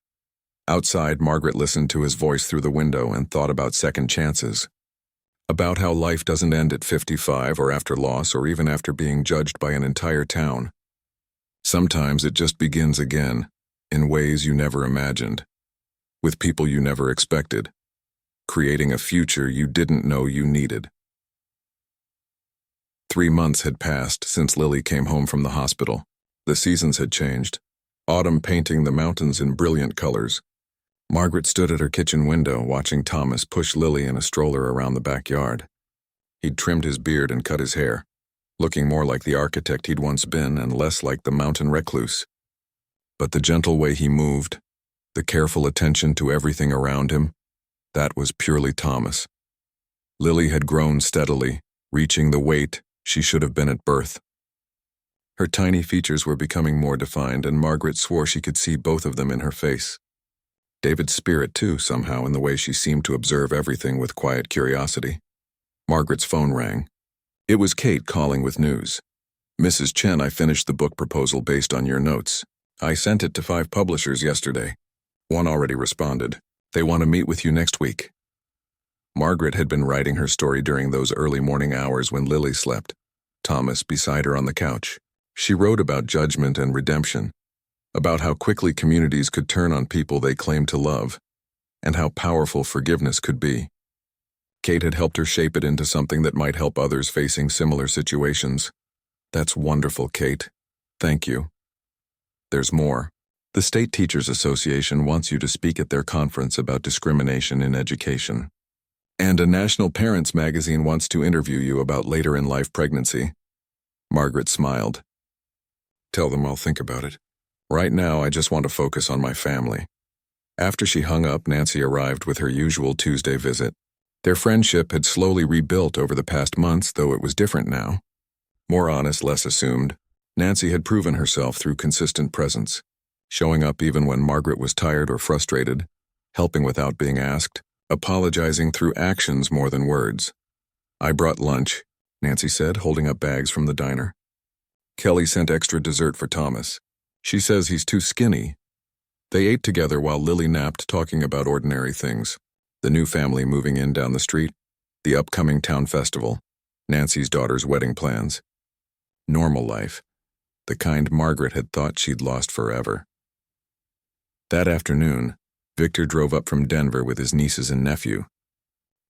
Outside, Margaret listened to his voice through the window and thought about second chances, about how life doesn't end at 55 or after loss or even after being judged by an entire town. Sometimes it just begins again, in ways you never imagined, with people you never expected, creating a future you didn't know you needed. 3 months had passed since Lily came home from the hospital. The seasons had changed, autumn painting the mountains in brilliant colors. Margaret stood at her kitchen window, watching Thomas push Lily in a stroller around the backyard. He'd trimmed his beard and cut his hair, looking more like the architect he'd once been and less like the mountain recluse. But the gentle way he moved, the careful attention to everything around him, that was purely Thomas. Lily had grown steadily, reaching the weight she should have been at birth. Her tiny features were becoming more defined, and Margaret swore she could see both of them in her face. David's spirit, too, somehow, in the way she seemed to observe everything with quiet curiosity. Margaret's phone rang. It was Kate calling with news. "Mrs. Chen, I finished the book proposal based on your notes. I sent it to 5 publishers yesterday. One already responded. They want to meet with you next week." Margaret had been writing her story during those early morning hours when Lily slept, Thomas beside her on the couch. She wrote about judgment and redemption, about how quickly communities could turn on people they claimed to love, and how powerful forgiveness could be. Kate had helped her shape it into something that might help others facing similar situations. "That's wonderful, Kate. Thank you." "There's more. The State Teachers Association wants you to speak at their conference about discrimination in education. And a national parents magazine wants to interview you about later-in-life pregnancy." Margaret smiled. "Tell them I'll think about it. Right now, I just want to focus on my family." After she hung up, Nancy arrived with her usual Tuesday visit. Their friendship had slowly rebuilt over the past months, though it was different now. More honest, less assumed, Nancy had proven herself through consistent presence, showing up even when Margaret was tired or frustrated, helping without being asked, apologizing through actions more than words. "I brought lunch," Nancy said, holding up bags from the diner. "Kelly sent extra dessert for Thomas. She says he's too skinny." They ate together while Lily napped, talking about ordinary things. The new family moving in down the street, the upcoming town festival, Nancy's daughter's wedding plans. Normal life, the kind Margaret had thought she'd lost forever. That afternoon, Victor drove up from Denver with his nieces and nephew.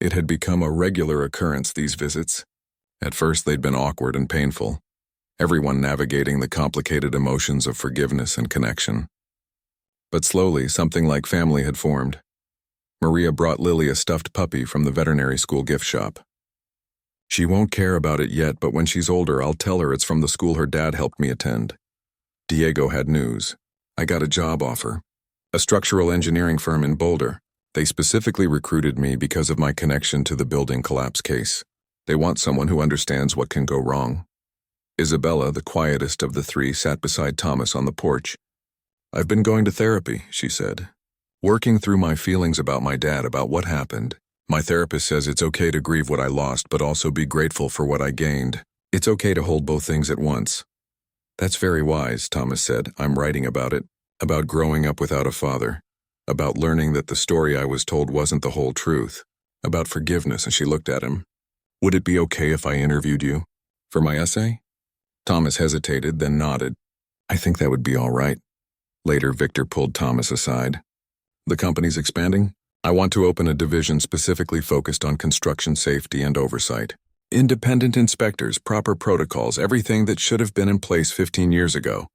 It had become a regular occurrence, these visits. At first they'd been awkward and painful, everyone navigating the complicated emotions of forgiveness and connection. But slowly, something like family had formed. Maria brought Lily a stuffed puppy from the veterinary school gift shop. She won't care about it yet, but when she's older, I'll tell her it's from the school her dad helped me attend. Diego had news. I got a job offer. A structural engineering firm in Boulder. They specifically recruited me because of my connection to the building collapse case. They want someone who understands what can go wrong. Isabella, the quietest of the three, sat beside Thomas on the porch. I've been going to therapy, she said. Working through my feelings about my dad, about what happened. My therapist says it's okay to grieve what I lost, but also be grateful for what I gained. It's okay to hold both things at once. That's very wise, Thomas said. I'm writing about it. About growing up without a father. About learning that the story I was told wasn't the whole truth. About forgiveness, and she looked at him. Would it be okay if I interviewed you? For my essay? Thomas hesitated, then nodded. I think that would be all right. Later, Victor pulled Thomas aside. The company's expanding? I want to open a division specifically focused on construction safety and oversight. Independent inspectors, proper protocols, everything that should have been in place 15 years ago.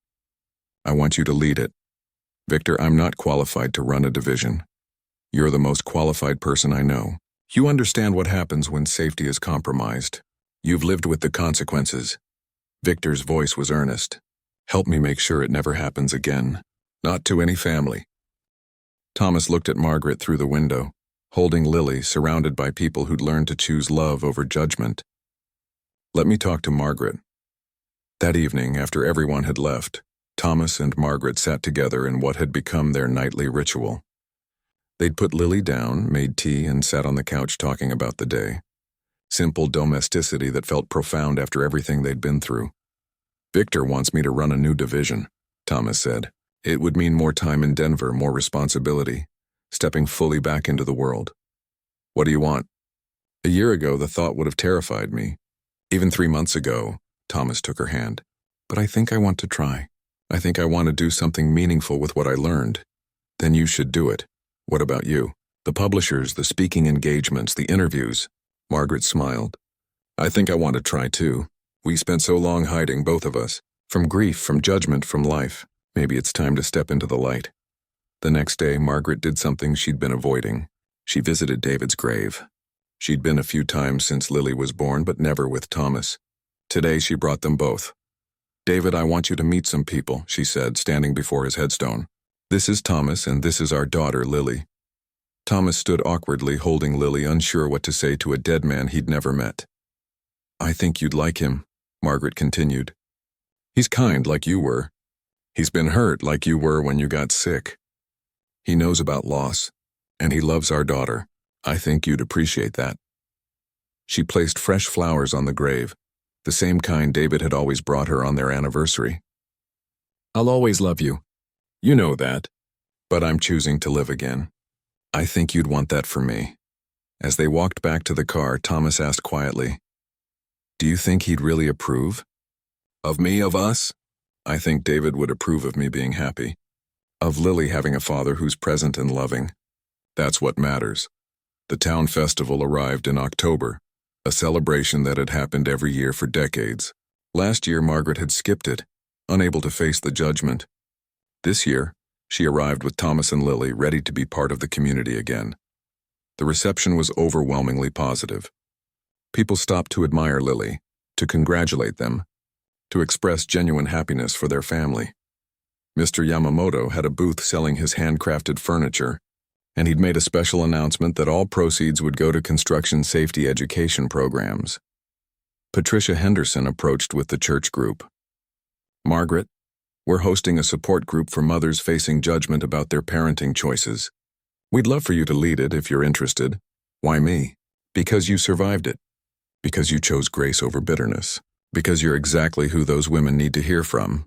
I want you to lead it. Victor, I'm not qualified to run a division. You're the most qualified person I know. You understand what happens when safety is compromised. You've lived with the consequences. Victor's voice was earnest. Help me make sure it never happens again. Not to any family. Thomas looked at Margaret through the window, holding Lily, surrounded by people who'd learned to choose love over judgment. Let me talk to Margaret. That evening, after everyone had left, Thomas and Margaret sat together in what had become their nightly ritual. They'd put Lily down, made tea, and sat on the couch talking about the day. Simple domesticity that felt profound after everything they'd been through. Victor wants me to run a new division, Thomas said. It would mean more time in Denver, more responsibility, stepping fully back into the world. What do you want? A year ago, the thought would have terrified me. Even 3 months ago, Thomas took her hand. But I think I want to try. I think I want to do something meaningful with what I learned. Then you should do it. What about you? The publishers, the speaking engagements, the interviews. Margaret smiled. I think I want to try too. We spent so long hiding, both of us. From grief, from judgment, from life. Maybe it's time to step into the light. The next day, Margaret did something she'd been avoiding. She visited David's grave. She'd been a few times since Lily was born, but never with Thomas. Today, she brought them both. David, I want you to meet some people, she said, standing before his headstone. This is Thomas, and this is our daughter, Lily. Thomas stood awkwardly, holding Lily, unsure what to say to a dead man he'd never met. I think you'd like him, Margaret continued. He's kind like you were. He's been hurt like you were when you got sick. He knows about loss, and he loves our daughter. I think you'd appreciate that. She placed fresh flowers on the grave, the same kind David had always brought her on their anniversary. I'll always love you. You know that. But I'm choosing to live again. I think you'd want that for me. As they walked back to the car, Thomas asked quietly, Do you think he'd really approve? Of me, of us? I think David would approve of me being happy. Of Lily having a father who's present and loving. That's what matters. The town festival arrived in October, a celebration that had happened every year for decades. Last year, Margaret had skipped it, unable to face the judgment. This year, she arrived with Thomas and Lily, ready to be part of the community again. The reception was overwhelmingly positive. People stopped to admire Lily, to congratulate them, to express genuine happiness for their family. Mr. Yamamoto had a booth selling his handcrafted furniture, and he'd made a special announcement that all proceeds would go to construction safety education programs. Patricia Henderson approached with the church group. Margaret, we're hosting a support group for mothers facing judgment about their parenting choices. We'd love for you to lead it if you're interested. Why me? Because you survived it. Because you chose grace over bitterness. Because you're exactly who those women need to hear from.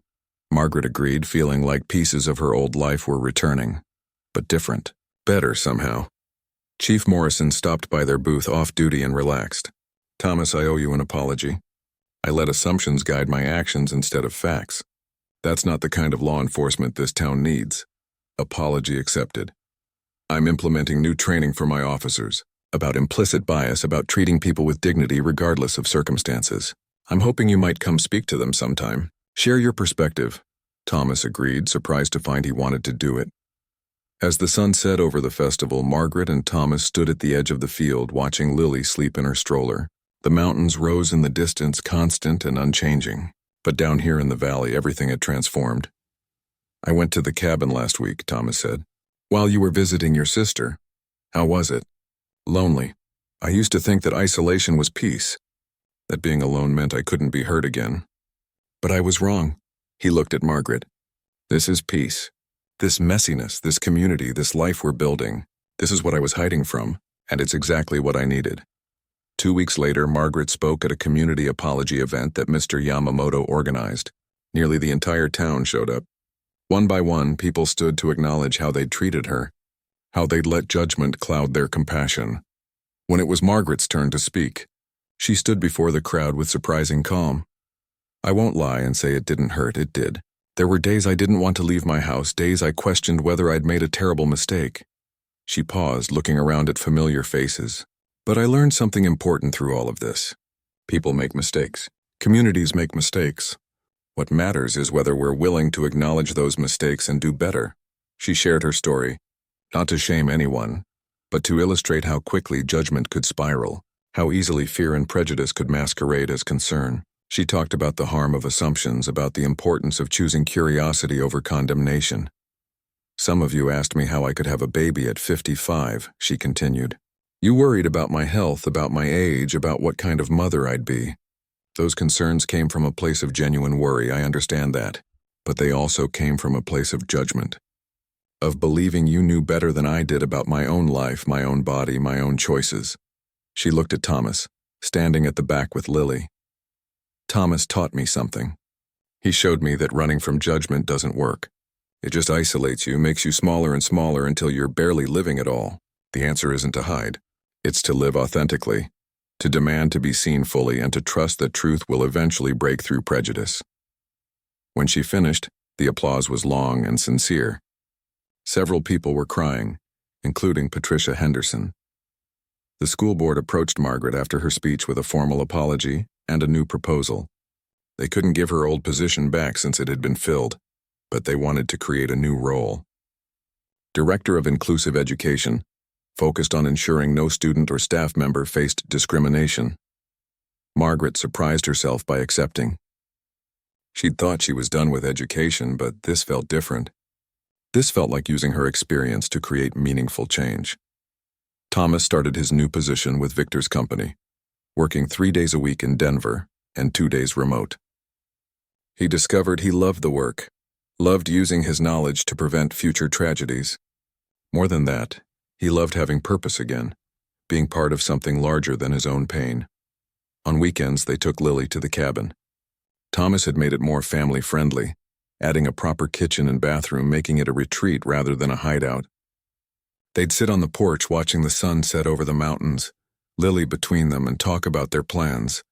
Margaret agreed, feeling like pieces of her old life were returning. But different. Better somehow. Chief Morrison stopped by their booth off-duty and relaxed. Thomas, I owe you an apology. I let assumptions guide my actions instead of facts. That's not the kind of law enforcement this town needs. Apology accepted. I'm implementing new training for my officers about implicit bias, about treating people with dignity regardless of circumstances. I'm hoping you might come speak to them sometime. Share your perspective." Thomas agreed, surprised to find he wanted to do it. As the sun set over the festival, Margaret and Thomas stood at the edge of the field watching Lily sleep in her stroller. The mountains rose in the distance, constant and unchanging. But down here in the valley, everything had transformed. "I went to the cabin last week," Thomas said. "While you were visiting your sister. How was it?" "Lonely. I used to think that isolation was peace, that being alone meant I couldn't be hurt again. But I was wrong." He looked at Margaret. "This is peace. This messiness, this community, this life we're building. This is what I was hiding from, and it's exactly what I needed." 2 weeks later, Margaret spoke at a community apology event that Mr. Yamamoto organized. Nearly the entire town showed up. One by one, people stood to acknowledge how they'd treated her, how they'd let judgment cloud their compassion. When it was Margaret's turn to speak, she stood before the crowd with surprising calm. "I won't lie and say it didn't hurt, it did. There were days I didn't want to leave my house, days I questioned whether I'd made a terrible mistake." She paused, looking around at familiar faces. "But I learned something important through all of this. People make mistakes. Communities make mistakes. What matters is whether we're willing to acknowledge those mistakes and do better." She shared her story, not to shame anyone, but to illustrate how quickly judgment could spiral, how easily fear and prejudice could masquerade as concern. She talked about the harm of assumptions, about the importance of choosing curiosity over condemnation. "Some of you asked me how I could have a baby at 55, she continued. "You worried about my health, about my age, about what kind of mother I'd be. Those concerns came from a place of genuine worry, I understand that. But they also came from a place of judgment. Of believing you knew better than I did about my own life, my own body, my own choices." She looked at Thomas, standing at the back with Lily. "Thomas taught me something. He showed me that running from judgment doesn't work. It just isolates you, makes you smaller and smaller until you're barely living at all. The answer isn't to hide. It's to live authentically, to demand to be seen fully, and to trust that truth will eventually break through prejudice." When she finished, the applause was long and sincere. Several people were crying, including Patricia Henderson. The school board approached Margaret after her speech with a formal apology and a new proposal. They couldn't give her old position back since it had been filled, but they wanted to create a new role. Director of Inclusive Education, focused on ensuring no student or staff member faced discrimination. Margaret surprised herself by accepting. She'd thought she was done with education, but this felt different. This felt like using her experience to create meaningful change. Thomas started his new position with Victor's company, working 3 days a week in Denver and 2 days remote. He discovered he loved the work, loved using his knowledge to prevent future tragedies. More than that, he loved having purpose again, being part of something larger than his own pain. On weekends, they took Lily to the cabin. Thomas had made it more family-friendly, adding a proper kitchen and bathroom, making it a retreat rather than a hideout. They'd sit on the porch watching the sun set over the mountains, Lily between them, and talk about their plans.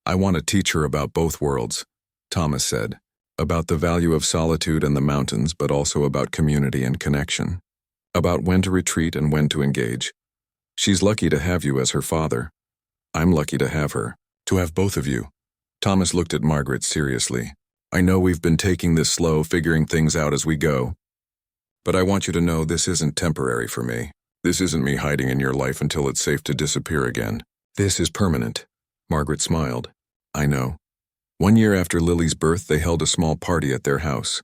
"I want to teach her about both worlds," Thomas said, "about the value of solitude and the mountains, but also about community and connection, about when to retreat and when to engage. She's lucky to have you as her father. I'm lucky to have her, to have both of you." Thomas looked at Margaret seriously. "I know we've been taking this slow, figuring things out as we go. But I want you to know this isn't temporary for me. This isn't me hiding in your life until it's safe to disappear again. This is permanent." Margaret smiled. "I know." 1 year after Lily's birth, they held a small party at their house.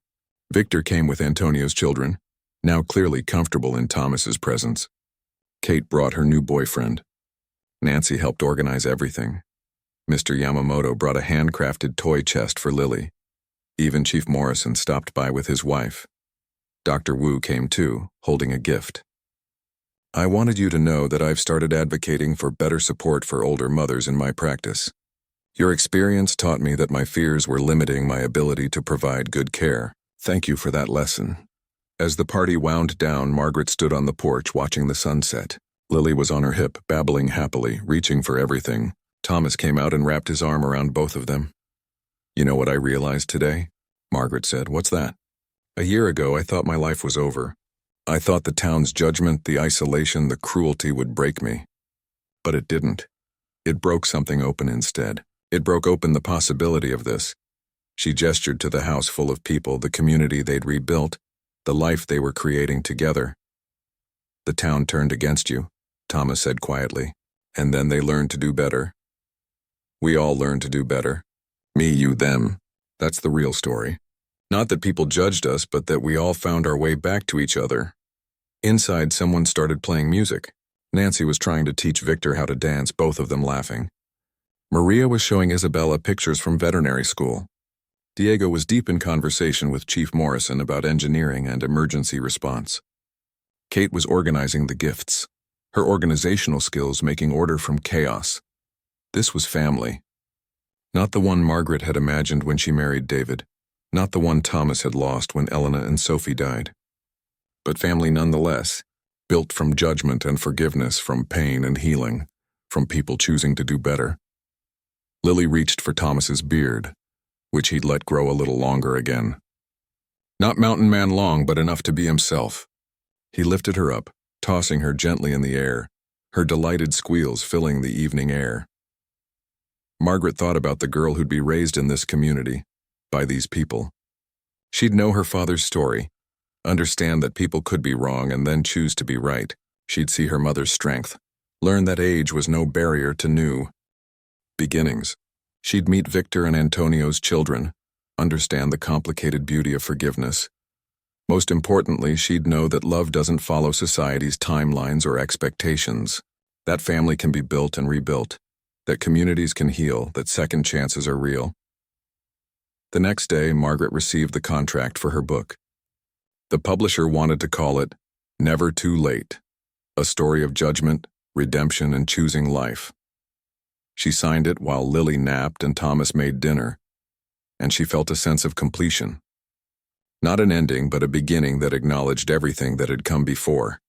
Victor came with Antonio's children, now clearly comfortable in Thomas's presence. Kate brought her new boyfriend. Nancy helped organize everything. Mr. Yamamoto brought a handcrafted toy chest for Lily. Even Chief Morrison stopped by with his wife. Dr. Wu came too, holding a gift. "I wanted you to know that I've started advocating for better support for older mothers in my practice. Your experience taught me that my fears were limiting my ability to provide good care. Thank you for that lesson." As the party wound down, Margaret stood on the porch watching the sunset. Lily was on her hip, babbling happily, reaching for everything. Thomas came out and wrapped his arm around both of them. "You know what I realized today?" Margaret said. "What's that?" "A year ago, I thought my life was over. I thought the town's judgment, the isolation, the cruelty would break me. But it didn't. It broke something open instead. It broke open the possibility of this. She gestured to the house full of people, the community they'd rebuilt, the life they were creating together. The town turned against you, Thomas said quietly, and then they learned to do better. We all learned to do better. Me, you, them. That's the real story. Not that people judged us, but that we all found our way back to each other. Inside, someone started playing music. Nancy was trying to teach Victor how to dance, both of them laughing. Maria was showing Isabella pictures from veterinary school. Diego was deep in conversation with Chief Morrison about engineering and emergency response. Kate was organizing the gifts, her organizational skills making order from chaos. This was family. Not the one Margaret had imagined when she married David, not the one Thomas had lost when Elena and Sophie died. But family nonetheless, built from judgment and forgiveness, from pain and healing, from people choosing to do better. Lily reached for Thomas's beard, which he'd let grow a little longer again. Not mountain man long, but enough to be himself. He lifted her up, tossing her gently in the air, her delighted squeals filling the evening air. Margaret thought about the girl who'd be raised in this community, by these people. She'd know her father's story, understand that people could be wrong and then choose to be right. She'd see her mother's strength, learn that age was no barrier to new beginnings. She'd meet Victor and Antonio's children, understand the complicated beauty of forgiveness. Most importantly, she'd know that love doesn't follow society's timelines or expectations, that family can be built and rebuilt, that communities can heal, that second chances are real. The next day, Margaret received the contract for her book. The publisher wanted to call it Never Too Late, a story of judgment, redemption, and choosing life. She signed it while Lily napped and Thomas made dinner, and she felt a sense of completion. Not an ending, but a beginning that acknowledged everything that had come before.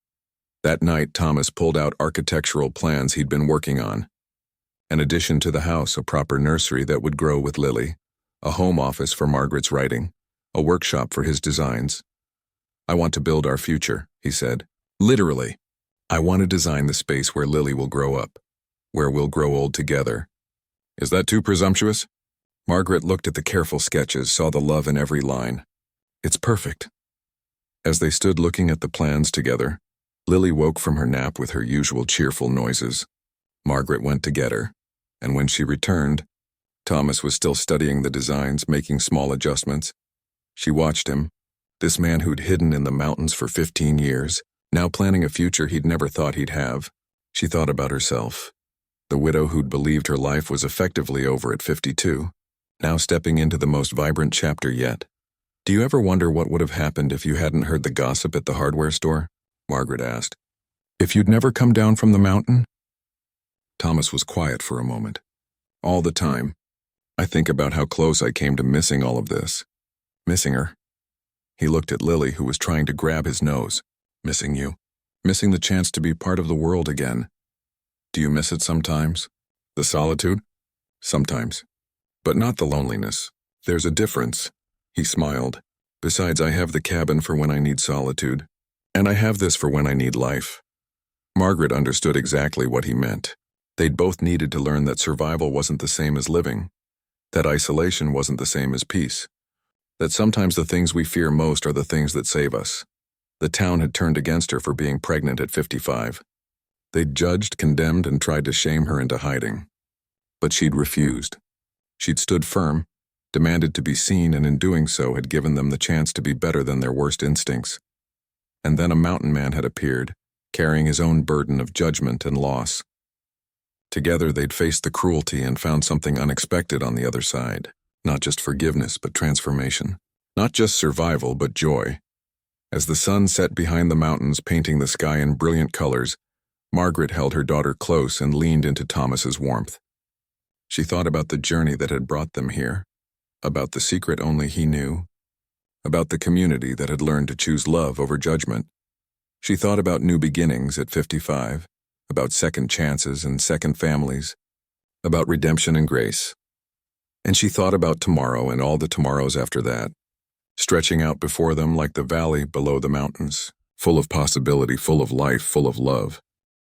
That night, Thomas pulled out architectural plans he'd been working on. An addition to the house, a proper nursery that would grow with Lily, a home office for Margaret's writing, a workshop for his designs. I want to build our future, he said. Literally. I want to design the space where Lily will grow up, where we'll grow old together. Is that too presumptuous? Margaret looked at the careful sketches, saw the love in every line. It's perfect. As they stood looking at the plans together, Lily woke from her nap with her usual cheerful noises. Margaret went to get her, and when she returned, Thomas was still studying the designs, making small adjustments. She watched him, this man who'd hidden in the mountains for 15 years, now planning a future he'd never thought he'd have. She thought about herself, the widow who'd believed her life was effectively over at 52, now stepping into the most vibrant chapter yet. Do you ever wonder what would have happened if you hadn't heard the gossip at the hardware store? Margaret asked. If you'd never come down from the mountain? Thomas was quiet for a moment. All the time, I think about how close I came to missing all of this. Missing her. He looked at Lily, who was trying to grab his nose. Missing you. Missing the chance to be part of the world again. Do you miss it sometimes? The solitude? Sometimes. But not the loneliness. There's a difference. He smiled. Besides, I have the cabin for when I need solitude. And I have this for when I need life. Margaret understood exactly what he meant. They'd both needed to learn that survival wasn't the same as living. That isolation wasn't the same as peace. That sometimes the things we fear most are the things that save us. The town had turned against her for being pregnant at 55. They'd judged, condemned, and tried to shame her into hiding. But she'd refused. She'd stood firm, demanded to be seen, and in doing so had given them the chance to be better than their worst instincts. And then a mountain man had appeared, carrying his own burden of judgment and loss. Together they'd faced the cruelty and found something unexpected on the other side. Not just forgiveness, but transformation. Not just survival, but joy. As the sun set behind the mountains, painting the sky in brilliant colors, Margaret held her daughter close and leaned into Thomas's warmth. She thought about the journey that had brought them here, about the secret only he knew, about the community that had learned to choose love over judgment. She thought about new beginnings at 55, about second chances and second families, about redemption and grace. And she thought about tomorrow and all the tomorrows after that, stretching out before them like the valley below the mountains, full of possibility, full of life, full of love.